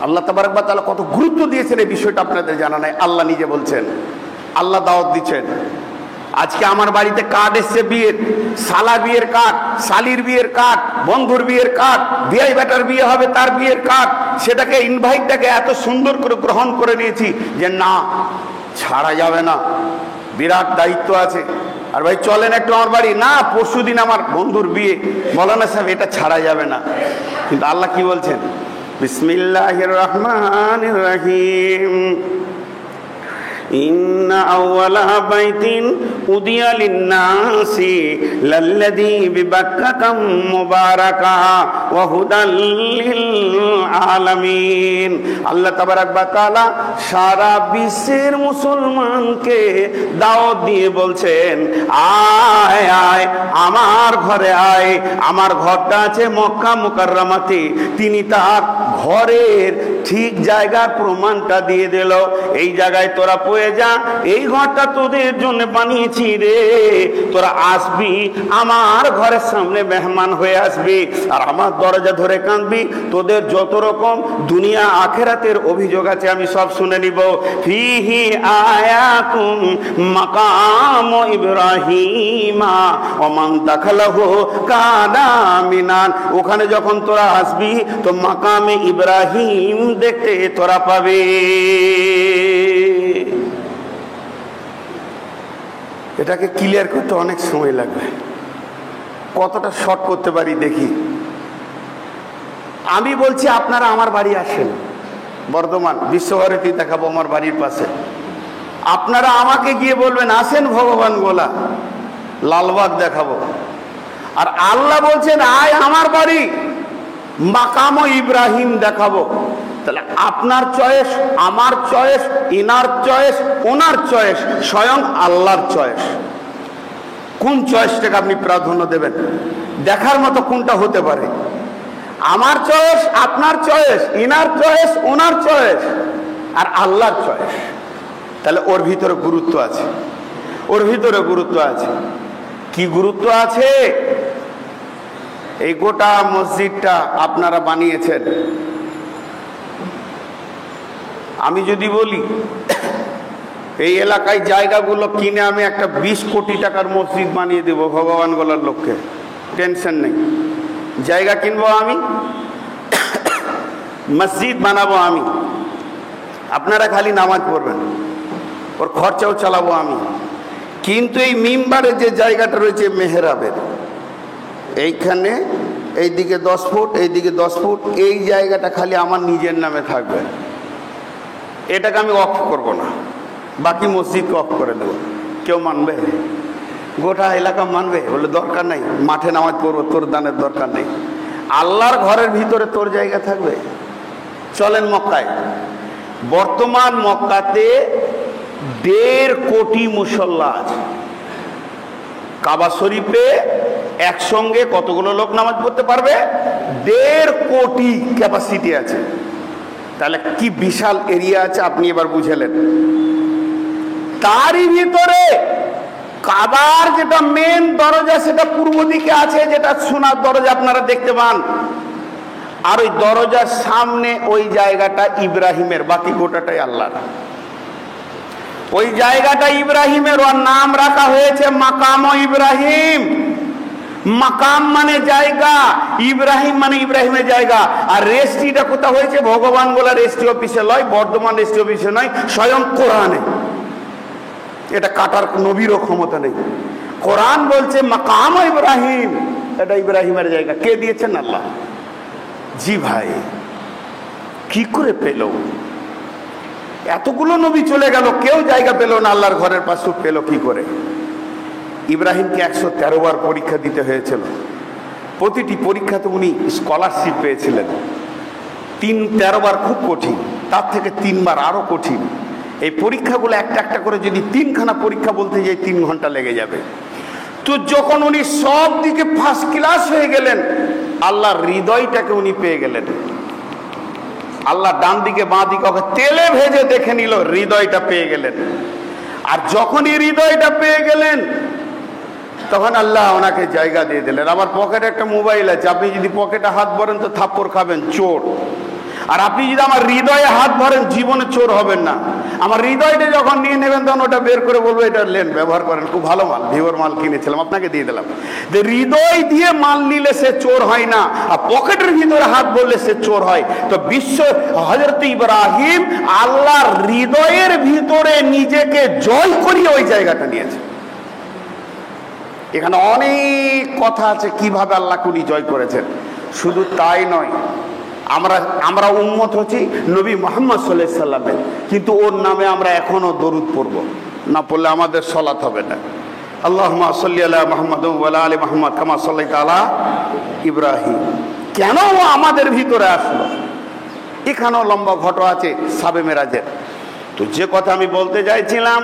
আল্লাহ তাবারক ওয়া তাআলা কত গুরুত্ব দিয়েছেন এই বিষয়টা আপনাদের জানা নাই। আল্লাহ নিজে বলছেন, আল্লাহ দাওয়াত দিচ্ছেন। আজকে আমার বাড়িতে কার্ড এসছে বিয়ের, শালা বিয়ের কার্ড, শালির বিয়ের কার্ড, বন্ধুর বিয়ের কার্ড, বিয়াই বেটার বিয়ে হবে তার বিয়ের কার্ড। সেটাকে ইনভাইটটাকে এত সুন্দর করে গ্রহণ করে নিয়েছি যে না, ছাড়া যাবে না, বিরাট দায়িত্ব আছে। আর ভাই চলেন একটু আমার বাড়ি, না পরশুদিন আমার বন্ধুর বিয়ে, মৌলানা সাহেব এটা ছাড়া যাবে না। কিন্তু আল্লাহ কি বলছেন? বিসমিল্লাহির রহমানির রহিম, ইন্না আউওয়ালা বাইতিন উদিয়া লিন-নাসি লাল্লাযী বিবাক্কাতা মুবারাকা ওয়া হুদাল লিল আলামিন। আল্লাহ তাবারক ওয়া তাআলা সারা বিশ্বের মুসলমানকে দাওয়াত দিয়ে বলছেন, আয় আয় আমার ঘরে আয়। আমার ঘরটা আছে মক্কা মুকাররমাতে। তিনি তার ঘরের ঠিক জায়গার প্রমাণটা দিয়ে দিল, এই জায়গায় তোরা যা, এই ঘরটা তোদের জন্য বানিয়েছি রে, তোরা আসবি, আমার ঘরের সামনে মেহমান হয়ে আসবি, আর আমার দরজা ধরে কাঁদবি। তোদের যত রকম দুনিয়া আখিরাতের অভিযোগ আছে আমি সব শুনে নিব। ফিহি আয়াতুম মাকাম ইব্রাহিমা ওয়া মান দাখালাহু কানা আমিনান। ওখানে যখন তোরা আসবি তো মাকামে ইব্রাহিম দেখতে তোরা পাবে। এটাকে ক্লিয়ার করতে অনেক সময় লাগবে, কতটা শর্ট করতে পারি দেখি। আমি বলছি আপনারা আমার বাড়ি আসেন, বর্ধমান বিশ্বভারতী দেখাবো আমার বাড়ির পাশে। আপনারা আমাকে গিয়ে বলবেন আসেন ভগবান গোলা, লালবাগ দেখাবো। আর আল্লাহ বলছেন আয় আমার বাড়ি, মাকাম ইব্রাহিম দেখাবো। তা তাহলে আপনার চয়েস, আমার চয়েস, ইনার চয়েস, ওনার চয়েস, স্বয়ং আল্লাহর চয়েস। কোন চয়েসটাকে আপনি প্রাধান্য দেবেন? দেখার মতো কোনটা হতে পারে? আমার চয়েস, আপনার চয়েস, ইনার চয়েস, ওনার চয়েস, আর আল্লাহর চয়েস। তাহলে ওর ভিতরে গুরুত্ব আছে, ওর ভিতরে গুরুত্ব আছে। কি গুরুত্ব আছে? এই গোটা মসজিদটা আপনারা বানিয়েছেন। আমি যদি বলি এই এলাকায় জায়গাগুলো কিনে আমি একটা 20 কোটি টাকার মসজিদ বানিয়ে দেবো ভগবান গোলার লোককে, টেনশন নেই। জায়গা কিনবো আমি, মসজিদ বানাবো আমি, আপনারা খালি নামাজ পড়বেন, ওর খরচাও চালাবো আমি। কিন্তু এই মিম্বারের যে জায়গাটা রয়েছে মেহরাবের, এইখানে এইদিকে 10 ফুট, এইদিকে 10 ফুট, এই জায়গাটা খালি আমার নিজের নামে থাকবে। এটাকে আমি অফ করব না, বাকি মসজিদকে অফ করে দেবো। কেউ মানবে? গোটা এলাকা মানবে? বলে দরকার নেই, মাঠে নামাজ পড়বো, তোর দানের দরকার নেই। আল্লাহর ঘরের ভিতরে তোর জায়গা থাকবে। চলেন মক্কায়। বর্তমান মক্কাতে 1.5 কোটি মুসল্লা আছে। কাবা শরীফে একসঙ্গে কতগুলো লোক নামাজ পড়তে পারবে? 1.5 কোটি ক্যাপাসিটি আছে। তাহলে কি বিশাল এরিয়া আছে আপনি এবার বুঝলেন। তারই ভিতরে কাবার যেটা মেন দরজা সেটা পূর্ব দিকে আছে, যেটা সোনার দরজা আপনারা দেখতে পান। আর ওই দরজার সামনে ওই জায়গাটা ইব্রাহিমের, বাকি গোটাটাই আল্লাহর। ওই জায়গাটা ইব্রাহিমের, ওর নাম রাখা হয়েছে মাকাম ইব্রাহিম। মাকাম মানে জায়গা, ইব্রাহিম মানে ইব্রাহিমের জায়গা। আর রেজিস্ট্রিটা কোথায় হয়েছে? ভগবান গোলা রেজিস্ট্রি অফিসে নয়, বর্ধমান রেজিস্ট্রি অফিসে নয়, স্বয়ং কোরআনে। এটা কাটার নবীরও ক্ষমতা নেই। কোরআন বলছে মাকাম ইব্রাহিম, এটা ইব্রাহিমের জায়গা। কে দিয়েছেন? আল্লাহ। জি ভাই, কি করে পেল? এতগুলো নবী চলে গেল, কেউ জায়গা পেল না, আল্লাহর ঘরের পাশে পেল কি করে? ইব্রাহিমকে 113 বার পরীক্ষা দিতে হয়েছিল। প্রতিটি পরীক্ষাতে উনি স্কলারশিপ পেয়েছিলেন। 13 বার খুব কঠিন, তার থেকে 3 বার আরো কঠিন। এই পরীক্ষাগুলো একটা একটা করে যদি 3খানা পরীক্ষা বলতে যাই 3 ঘন্টা লেগে যাবে। তো যখন উনি সব দিকে ফার্স্ট ক্লাস হয়ে গেলেন, আল্লাহর হৃদয়টাকে উনি পেয়ে গেলেন। আল্লাহ ডান দিকে বাঁ দিকে ওকে তেলে ভেজে দেখে নিল, হৃদয়টা পেয়ে গেলেন। আর যখনই হৃদয়টা পেয়ে গেলেন তখন আল্লাহ ওনাকে জায়গা দিয়ে দিলেন। আমার পকেটে একটা মোবাইল আছে, আপনি যদি পকেটে হাত ভরেন তো থাপ্পড় খাবেন, চোর। আর আপনি যদি আমার হৃদয়ে হাত ভরেন জীবনে চোর হবেন না। আমার হৃদয়টা যখন নিয়ে নেবেন তখন ওটা বের করে বলবো এটা লেন, ব্যবহার করেন, খুব ভালো মাল, ভিভোর মাল কিনেছিলাম, আপনাকে দিয়ে দিলাম। যে হৃদয় দিয়ে মাল নিলে সে চোর হয় না, আর পকেটের ভিতরে হাত বললে সে চোর হয়। তো বিশ্ব হযরত ইব্রাহিম আল্লাহর হৃদয়ের ভিতরে নিজেকে জয় করিয়ে ওই জায়গাটা নিয়েছে। এখানে অনেক কথা আছে কিভাবে আল্লাহকে উনি জয় করেছেন। শুধু তাই নয়, আমরা উম্মত হচ্ছি নবী মুহাম্মদ সাল্লাল্লাহু আলাইহি সাল্লামের, কিন্তু ওর নামে আমরা এখনো দরুদ পড়ব, না পড়লে আমাদের সালাত হবে না। আল্লাহুম্মা সাল্লি আলা মুহাম্মাদ ওয়া আলা আলি মুহাম্মাদ কামা সাল্লাইতা আলা ইব্রাহিম। কেন ও আমাদের ভিতরে আসলো? এখানেও লম্বা ঘটনা আছে সাবে মেরাজের। তো যে কথা আমি বলতে চাইছিলাম,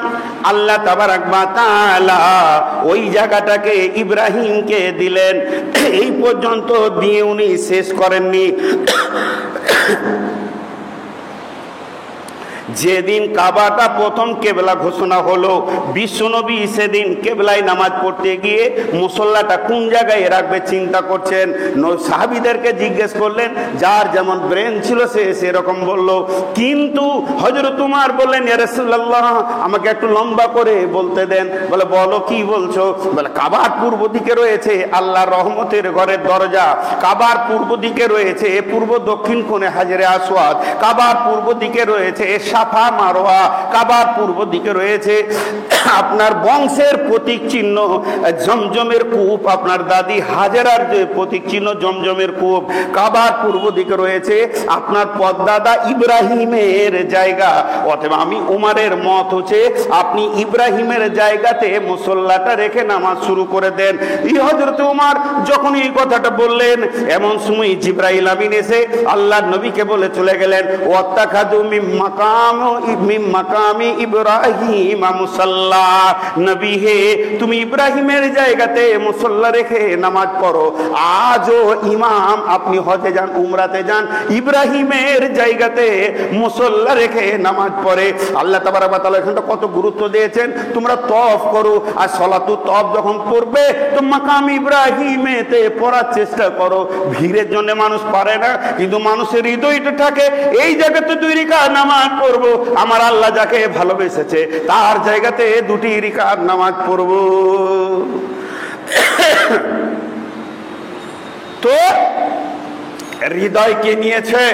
আল্লাহ তাবারাক ওয়া তাআলা ওই জায়গাটাকে ইব্রাহিমকে দিলেন। এই পর্যন্ত দিয়ে উনি শেষ করেননি। যেদিন কাবাটা প্রথম কেবলা ঘোষণা হলো, বিশ্বনবী সেদিন কেবলায় নামাজ পড়তে গিয়ে মুসল্লাটা কোন জায়গায় রাখবে চিন্তা করছেন। সাহাবীদেরকে জিজ্ঞেস করলেন, যার যেমন ব্রেন ছিল সে সেরকম বলল। কিন্তু হযরত উমর বললেন, ইয়া রাসূলুল্লাহ আমাকে একটু লম্বা করে বলতে দেন। বলে বলো কি বলছো? বলে কাবার পূর্ব দিকে রয়েছে আল্লাহর রহমতের ঘরের দরজা, কাবার পূর্ব দিকে রয়েছে পূর্ব দক্ষিণ কোণে হাজরে আসওয়াদ, কাবার পূর্ব দিকে রয়েছে সাফা মারোয়া, কাবার পূর্ব দিকে রয়েছে আপনার বংশের প্রতীক চিহ্ন জমজমের কূপ, আপনার দাদি হাজেরার যে প্রতীক চিহ্ন জমজমের কূপ, কাবার পূর্ব দিকে রয়েছে আপনার পদ্দাদা ইব্রাহিমের জায়গা। অতএব আমি উমারের মত হচ্ছে আপনি ইব্রাহিমের জায়গাতে মুসল্লাটা রেখে নামাজ শুরু করে দেন। এই হযরত উমার যখন এই কথাটা বললেন, এমন সময় জিবরাইল আমিন এসে আল্লাহর নবীকে বলে চলে গেলেন, ওয়াত্তাখাযু মিন মাকামি ইব্রাহিম মুসাল্লা, নবী হে তুমি ইব্রাহিমের জায়গাতে মুসল্লা রেখে নামাজ পড়ো। আজও ইমাম আপনি হজে যান, উমরাতে যান, ইব্রাহিমের জায়গাতে মুসল্লা রেখে নামাজ পড়ে। আল্লাহ তাবারক ওয়া তাআলা এখানটা কত গুরুত্ব দিয়েছেন। তোমরা তওয়াফ করো, আর সলাতু তওয়াফ যখন করবে তো মাকাম ইব্রাহিমেতে পড়ার চেষ্টা করো। ভিড়ের জন্য মানুষ পারে না, কিন্তু মানুষের হৃদয়টা থাকে এই জায়গাতে 2 রাকাত নামাজ পড়বো, আমার আল্লাহ যাকে ভালোবেসেছে তার জায়গাতে 2 রাকাত নামাজ পড়বো। তো হৃদয় কে নিয়েছে?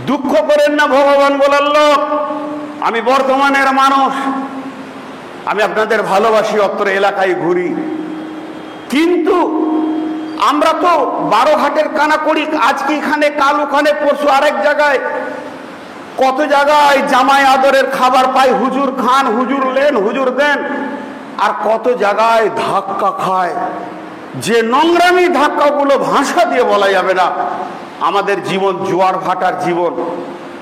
দুঃখ করেন না ভগবান বলার লোক, আমি বর্ধমানের মানুষ, আমি আপনাদের ভালোবাসি, অত্র এলাকায় ঘুরি, কিন্তু আমরা তো 12 হাটের কানা করি, আজকে এখানে, কাল ওখানে, পরশু আরেক জায়গায়, কত জায়গায় জামাই আদরের খাবার পাই, হুজুর খান, হুজুর লেন, হুজুর দেন, আর কত জায়গায় ধাক্কা খায়, যে নোংরামি ধাক্কাগুলো ভাষা দিয়ে বলা যাবে না। আমাদের জীবন জোয়ার ভাটার জীবন,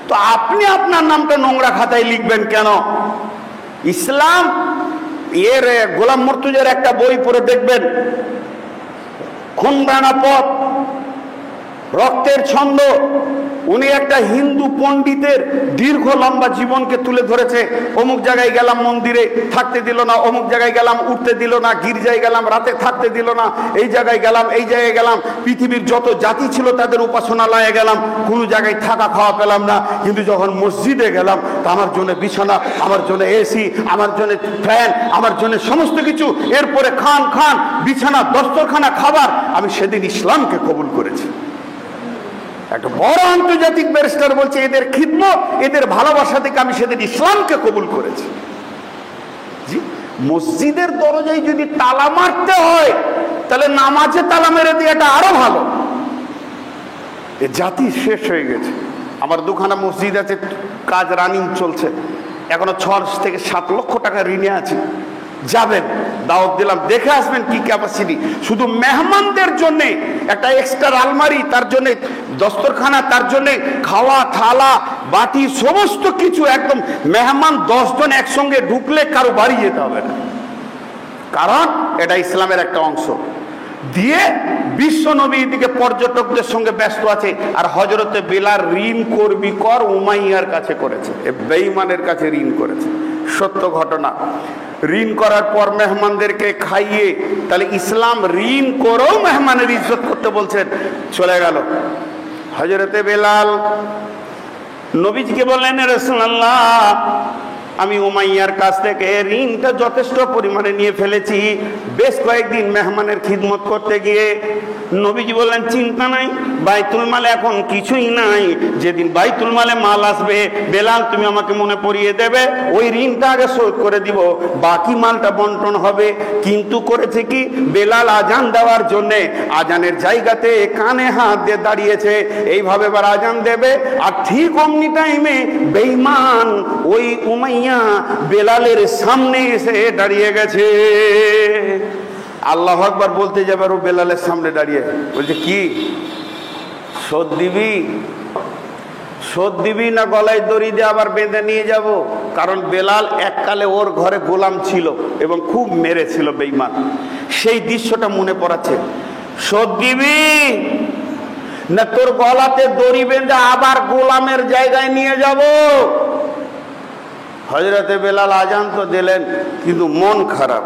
তো আপনি আপনার নামটা নোংরা খাতায় লিখবেন কেন? ইসলাম এর গোলাম মুর্তুজার একটা বই পড়ে দেখবেন, খুনদানা পথ, রক্তের ছন্দ। উনি একটা হিন্দু পণ্ডিতের দীর্ঘ লম্বা জীবনকে তুলে ধরেছে। অমুক জায়গায় গেলাম মন্দিরে থাকতে দিল না, অমুক জায়গায় গেলাম উঠতে দিল না, গির্জায় গেলাম রাতে থাকতে দিল না, এই জায়গায় গেলাম, এই জায়গায় গেলাম, পৃথিবীর যত জাতি ছিল তাদের উপাসনালয়ে গেলাম, কোনো জায়গায় থাকা খাওয়া পেলাম না, কিন্তু যখন মসজিদে গেলাম তা আমার জন্য বিছানা, আমার জন্য এসি, আমার জন্য ফ্যান, আমার জন্য সমস্ত কিছু, এরপরে খান খান বিছানা, দস্তরখানা, খাবার। আমি সেদিন ইসলামকে কবুল করেছি। একটা বড় আন্তর্জাতিক ব্যারিস্টার বলছে এদের খিদমত, এদের ভালোবাসা থেকে আমি সেদিন ইসলামকে কবুল করেছি। জি, মসজিদের দরজায় যদি তালা মারতে হয় তাহলে নামাজে তালা মেরে দেওয়াটা আরো ভালো। এ জাতি শেষ হয়ে গেছে। আমার 2খানা মসজিদ আছে, কাজ রানিং চলছে, এখনো 6 থেকে 7 লক্ষ টাকা ঋণে আছে। যাবেন, দাওয়াত দিলাম, দেখে আসবেন কি ক্যাপাসিটি। শুধু মেহমানদের জন্য একটা এক্সট্রা আলমারি, তার জন্য দস্তরখানা, তার জন্য খাওয়া থালা বাটি সমস্ত কিছু, একদম মেহমান 10 জন একসঙ্গে ঢুকলে কারো বাড়ি যেতে হবে না, কারণ এটা ইসলামের একটা অংশ। দিয়ে বিশ্ব নবী দিকে পর্যটকদের সঙ্গে ব্যস্ত আছে, আর হযরতে বেলাল ঋণ করবি কর উমাইয়ার কাছে করেছে, বেঈমানের কাছে ঋণ করেছে। সত্য ঘটনা। ঋণ করার পর মেহমানদেরকে খাইয়ে, তাহলে ইসলাম ঋণ করেও মেহমানের ইজ্জত করতে বলছেন। চলে গেল হযরতে বেলাল নবীজিকে বললেন, রাসূলুল্লাহ আমি উমাইয়ার কাছ থেকে ঋণটা যথেষ্ট পরিমাণে নিয়ে ফেলেছি। বেশ কয়েকদিন মেহমানের খিদমত করতে গিয়ে নবীজি বললেন, চিন্তা নাই, বাইতুল মালে এখন কিছুই নাই, যেদিন বাইতুল মালে মাল আসবে বেলাল তুমি আমাকে মনে পড়িয়ে দেবে, ওই ঋণটা আগে শোধ করে দিব, বাকি মালটা বন্টন হবে। কিন্তু করেছে কি, বেলাল আজান দেওয়ার জন্যে আজানের জায়গাতে কানে হাত দিয়ে দাঁড়িয়েছে, এইভাবে এবার আজান দেবে, আর ঠিক অমনি টাইমে বেঈমান ওই উমাইয়া বেলালের সামনে এসে দাঁড়িয়ে গেছে। আল্লাহু আকবার বলতে যাবে, ও বেলালের সামনে দাঁড়িয়ে বলছে, কি শোধ দিবি? শোধ দিবি না গলায় দড়ি দিয়ে আবার বেঁধে নিয়ে যাব? কারণ বেলাল এককালে ওর ঘরে গোলাম ছিল এবং খুব মেরেছিল বেঈমান। সেই দৃশ্যটা মনে পড়াচ্ছে। শোধ দিবি না তোর গলাতে দড়ি বেঁধে আবার গোলামের জায়গায় নিয়ে যাব? হযরতে বেলাল আজান তো দিলেন, কিন্তু মন খারাপ,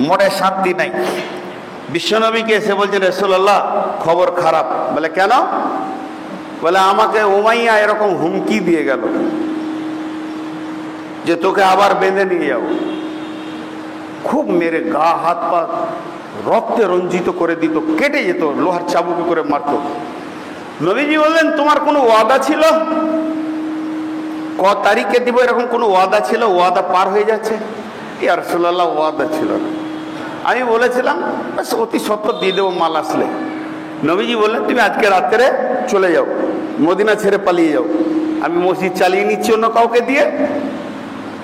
মনে শান্তি নাই। বিশ্বনবীকে এসে বলছেন, রাসূলুল্লাহ খবর খারাপ। বলে কেন? বলে আমাকে উমাইয়া এরকম হুমকি দিয়ে গেল যে তোকে আবার বেঁধে নিয়ে যাবো। খুব মেরে গা হাত পা রক্তে রঞ্জিত করে দিত, কেটে যেত, লোহার চাবুকে করে মারত। নবীজি বললেন, তোমার কোনো ওয়াদা ছিল? তারিখে দিব এরকম কোনো ওয়াদা ছিল? ওয়াদা পার হয়ে যাচ্ছে। ইয়া রাসূলুল্লাহ, ওয়াদা ছিল না। আমি বলেছিলাম ব্যাস অতি সত্বর দিয়ে দেবো মাল আসলে। নবীজি বললেন তুমি আজকে রাত্রে চলে যাও, মদিনা ছেড়ে পালিয়ে যাও, আমি মসজিদ চালিয়ে নিচ্ছি অন্য কাউকে দিয়ে,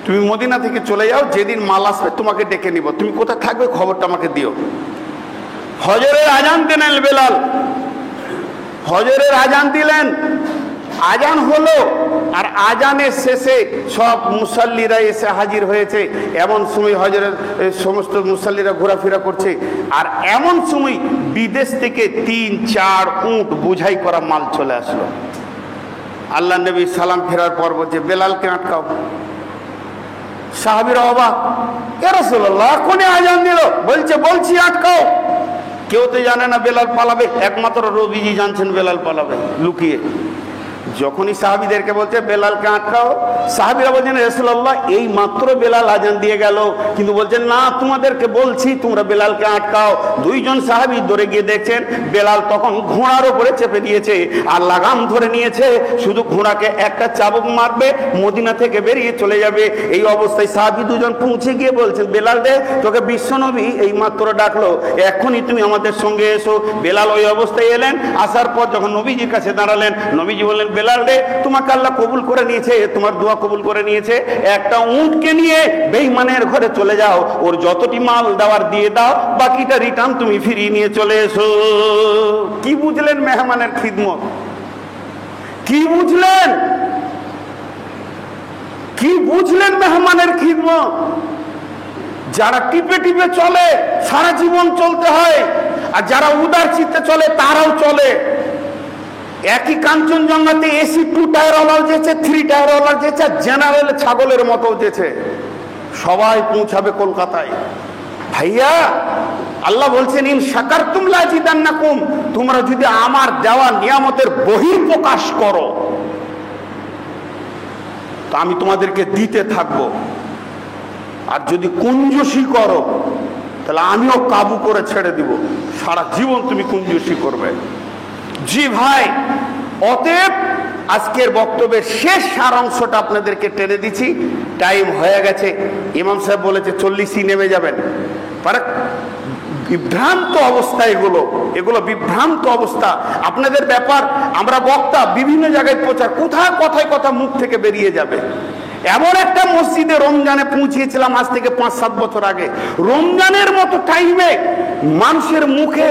তুমি মদিনা থেকে চলে যাও, যেদিন মাল আসবে তোমাকে ডেকে নিব, তুমি কোথায় থাকবে খবরটা আমাকে দিও। হজরের আজান দিলেন বেলাল, হজরের আজান দিলেন, আজান হলো, আর আজানের শেষে সব মুসাল্লিরা এসে হাজির হয়েছে। এমন সময় হজরের সমস্ত মুসাল্লিরা ঘোরাফেরা করছে, আর এমন সময় বিদেশ থেকে 3-4 উট বোঝাই করা মাল চলে আসলো। আল্লাহ নবী সালাম ফেরার পর বলছে বেলালকে আটকাও। সাহাবীরা অবাক, ইয়া রাসূলুল্লাহ কোনে আজান দিল? বলছি আটকাও। কেউ তো জানে না বেলাল পালাবে, একমাত্র নবীজি জানছেন বেলাল পালাবে লুকিয়ে। যখনই সাহাবীদেরকে বলছে বেলালকে আটকাও, সাহাবীরা বলছেন রাসূলুল্লাহ এই মাত্র বেলাল আজান দিয়ে গেল, কিন্তু বলছেন না তোমাদেরকে বলছি তোমরা বেলালকে আটকাও। দুইজন সাহাবী দৌড়ে গিয়ে দেখছেন বেলাল তখন ঘোড়ার উপরে চেপে দিয়েছে আর লাগাম ধরে নিয়েছে, শুধু ঘোড়াকে একটা চাবুক মারবে, মদিনা থেকে বেরিয়ে চলে যাবে। এই অবস্থায় সাহাবী দুজন পৌঁছে গিয়ে বলছেন বেলাল রে, তোকে বিশ্বনবী এই মাত্র ডাকলো, এখনই তুমি আমাদের সঙ্গে এসো। বেলাল ওই অবস্থায় এলেন, আসার পর যখন নবীজির কাছে দাঁড়ালেন, নবীজি বললেন বেলাল রে, তোমাকে আল্লাহ কবুল করে নিয়েছে, তোমার দোয়া কবুল করে নিয়েছে, একটা উটকে নিয়ে বেঈমানের ঘরে চলে যাও, ওর যতটি মাল দেওয়ার দিয়ে দাও, বাকিটা রিটার্ন তুমি ফিরিয়ে নিয়ে চলে এসো। কি বুঝলেন মেহমানের খিদমত? কি বুঝলেন? কি বুঝলেন মেহমানের খিদমত? যারা টিপে টিপে চলে সারা জীবন চলতে হয়, আর যারা উদার চিত্তে চলে তারাও চলে। একই কাঞ্চনজঙ্ঘাতে এসি 2 টায়ার ওয়ালা যেছে, 3 টায়ার ওয়ালা যেছে, জেনারেল ছাগলের মতো যেছে, সবাই পৌঁছাবে কলকাতায়। ভাইয়া আল্লাহ বলছেন ইন শাকারতুম লাযিদান্নাকুম, তোমরা যদি আমার দেওয়া নিয়ামতের বহিঃপ্রকাশ করো তো আমি তোমাদেরকে দিতে থাকবো, আর যদি কুঞ্জুসি করো তাহলে আমিও কাবু করে ছেড়ে দিব, সারা জীবন তুমি কুঞ্জুসি করবে। জি ভাই, অতএব আজকের বক্তব্যের শেষ সারাংশটা আপনাদেরকে টেনে দিচ্ছি, টাইম হয়ে গেছে। ইমাম সাহেব বলেছে 40ই নেমে যাবেন। বিভ্রান্ত অবস্থা, এগুলো বিভ্রান্ত অবস্থা। আপনাদের ব্যাপার, আমরা বক্তা বিভিন্ন জায়গায় প্রচার, কোথায় কথায় কথা মুখ থেকে বেরিয়ে যাবে। এমন একটা মসজিদে রমজানে পৌঁছিয়েছিলাম আজ থেকে 5-7 বছর আগে, রমজানের মতো টাইমে মানুষের মুখে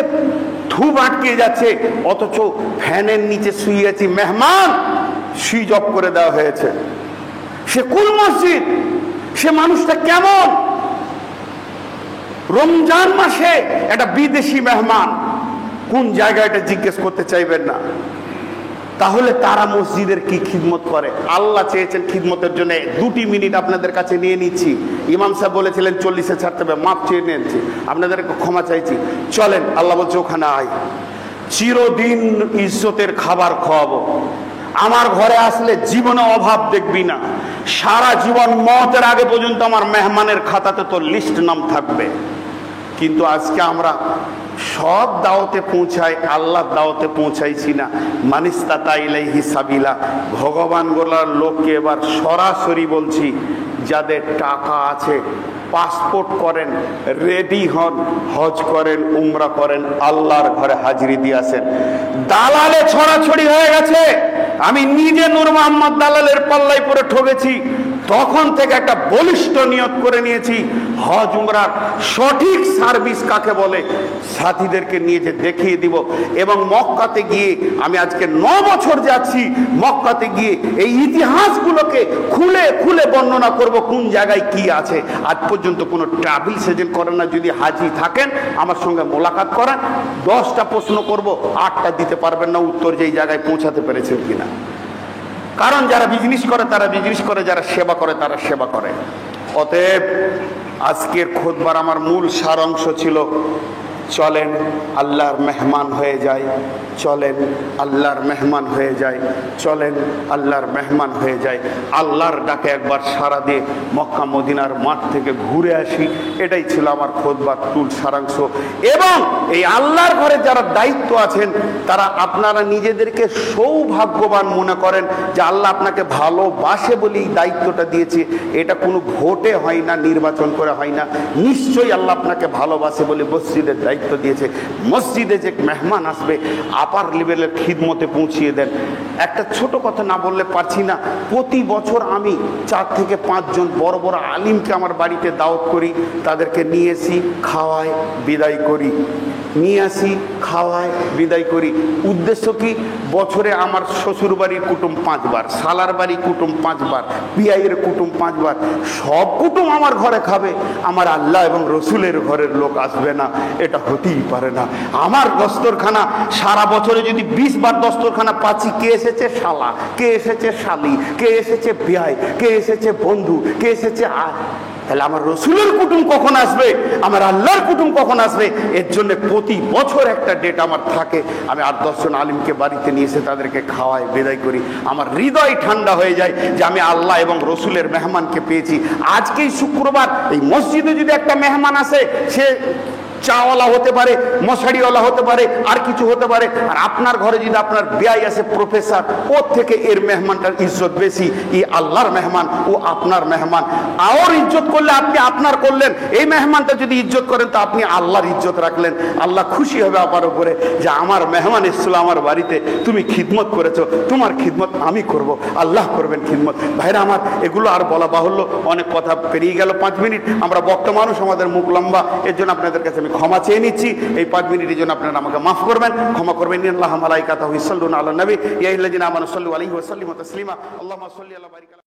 ধূপ আটকে যাচ্ছে, অথচ ফ্যানের নিচে শুয়ে আছি, মেহমান সুইচ অফ করে দেওয়া হয়েছে। সে কোন মসজিদ? সে মানুষটা কেমন? রমজান মাসে একটা বিদেশি মেহমান, কোন জায়গাটা জিজ্ঞেস করতে চাইবেন না। তাহলে তারা মসজিদের কি খিদমত করে? আল্লাহ চেয়েছেন খিদমতের জন্য 2 মিনিট আপনাদের কাছে নিয়ে নিচ্ছি। ইমাম সাহেব বলেছিলেন 40-এ ছাড়তে হবে, মাপ চেয়ে নিয়েছি, আপনাদেরকে ক্ষমা চাইছি। চলেন, আল্লাহ বলছে ওখানে আয়, চিরদিন ইজ্জতের খাবার খাওয়াবো, আমার ঘরে আসলে জীবনে অভাব দেখবি না, সারা জীবন মওতের আগে পর্যন্ত আমার মেহমানের খাতাতে তোর লিস্ট নাম থাকবে। কিন্তু আজকে আমরা সব দাওয়াতে পৌঁছাই, আল্লাহর দাওয়াতে পৌঁছাইছি না। মানিস্তাতা ইলাইহি সাবিলা, ভগবান গোলার লোককে এবার সরাসরি বলছি, যাদের টাকা আছে পাসপোর্ট করেন, রেডি হন, হজ করেন, উমরা করেন, আল্লাহর ঘরে হাজিরি দিয়ে আসেন। দালালে ছড়াছড়ি হয়ে গেছে। আমি নিজে নূর মোহাম্মদ দালালের পাল্লায় পরে ঠকেছি, তখন থেকে একটা বলিষ্ঠ নিয়ত করে নিয়েছি, হজ উমরার সঠিক সার্ভিস কাকে বলে সাথীদেরকে নিয়ে যে দেখিয়ে দিব। এবং মক্কাতে গিয়ে আমি আজকে 9 বছর যাচ্ছি, মক্কাতে গিয়ে এই ইতিহাসগুলোকে খুলে খুলে বর্ণনা করব, কোন জায়গায় কি আছে। আজ পর্যন্ত কোনো ট্রাভেল এজেন্ট করেন না। যদি হাজি থাকেন আমার সঙ্গে মোলাকাত করেন, 10টা প্রশ্ন করব, 8টা দিতে পারবেন না উত্তর, যেই জায়গায় পৌঁছাতে পেরেছেন কিনা। কারণ যারা বিজনেস করে তারা বিজনেস করে, যারা সেবা করে তারা সেবা করে। অতএব আজকের খুতবার আমার মূল সারাংশ ছিল, চলেন আল্লাহর মেহমান হয়ে যায়, চলেন আল্লাহর মেহমান হয়ে যায়, চলেন আল্লাহর মেহমান হয়ে যায়। আল্লাহর ডাকে একবার সাড়া দিয়ে মক্কা মদিনার মাঠ থেকে ঘুরে আসি, এটাই ছিল আমার খুতবার তুল সারাংশ। এবং এই আল্লাহর ঘরে যারা দায়িত্ব আছেন তারা আপনারা নিজেদেরকে সৌভাগ্যবান মনে করেন যে আল্লাহ আপনাকে ভালোবাসে বলেই দায়িত্বটা দিয়েছে। এটা কোনো ভোটে হয় না, নির্বাচন করে হয় না, নিশ্চয়ই আল্লাহ আপনাকে ভালোবাসে বলে মসজিদের দায়িত্ব দিয়েছে। মসজিদে যে মেহমান আসবে আপার লেভেলের খিদমতে পৌঁছিয়ে দেন। একটা ছোট কথা না বললে পারছি না, প্রতি বছর আমি 4 থেকে 5 জন বড় বড় আলিমকে আমার বাড়িতে দাওয়াত করি, তাদেরকে নিয়ে আসি, খাওয়াই, বিদায় করি, নিয়ে আসি, খাওয়াই, বিদায় করি। উদ্দেশ্য কি? বছরে আমার শ্বশুর বাড়ির কুটুম 5 বার, শালার বাড়ি কুটুম 5 বার, বিয়াইয়ের কুটুম 5 বার, সব কুটুম আমার ঘরে খাবে, আমার আল্লাহ এবং রসুলের ঘরের লোক আসবে না, এটা হতেই পারে না। আমার দস্তরখানা সারা বছরে যদি 20 বার দস্তরখানা পাচ্ছি, কে এসেছে? শালা, কে এসেছে? শালি, কে এসেছে? বিয়াই, কে এসেছে? বন্ধু, কে এসেছে? তাহলে আমার রসুলের কুটুম কখন আসবে, আমার আল্লাহর কুটুম কখন আসবে? এর জন্য প্রতি বছর একটা ডেট আমার থাকে। আমি 8-10 জন আলিমকে বাড়িতে নিয়ে এসে তাদেরকে খাওয়াই, বিদায় করি। আমার হৃদয় ঠান্ডা হয়ে যায় যে আমি আল্লাহ এবং রসুলের মেহমানকে পেয়েছি। আজকেই শুক্রবার, এই মসজিদে যদি একটা মেহমান আসে, সে চাওয়ালা হতে পারে, মশারিওয়ালা হতে পারে, আর কিছু হতে পারে। আর আপনার ঘরে যদি আপনার বিয়াই আছে প্রফেসর, ওর থেকে এর মেহমানটার ইজ্জত বেশি। ই আল্লাহর মেহমান, ও আপনার মেহমান। আর ইজ্জত করলে আপনি আপনার করলেন, এই মেহমানটা যদি ইজ্জত করেন তো আপনি আল্লাহর ইজ্জত রাখলেন। আল্লাহ খুশি হবে আপনার উপরে যে আমার মেহমান এসেছিল আমার বাড়িতে, তুমি খিদমত করেছো, তোমার খিদমত আমি করব, আল্লাহ করবেন খিদমত। ভাইরা আমার, এগুলো আর বলা বাহুল্য, অনেক কথা পেরিয়ে গেল 5 মিনিট। আমরা বক্তা মানুষ, আমাদের মুখ লম্বা, এর জন্য আপনাদের কাছে ক্ষমা চেয়ে নিচ্ছি। এই 5 মিনিটের জন্য আপনারা আমাকে মাফ করবেন, ক্ষমা করবেন। আল্লাহ মালাইকাতাহু ইউসাল্লুনা আলান নবী ইয়া আইয়ুহাল্লাযিনা আমানু সাল্লু আলাইহি ওয়া সাল্লিমু তাসলিমা। আল্লাহুম্মা সাল্লি আলা বারিক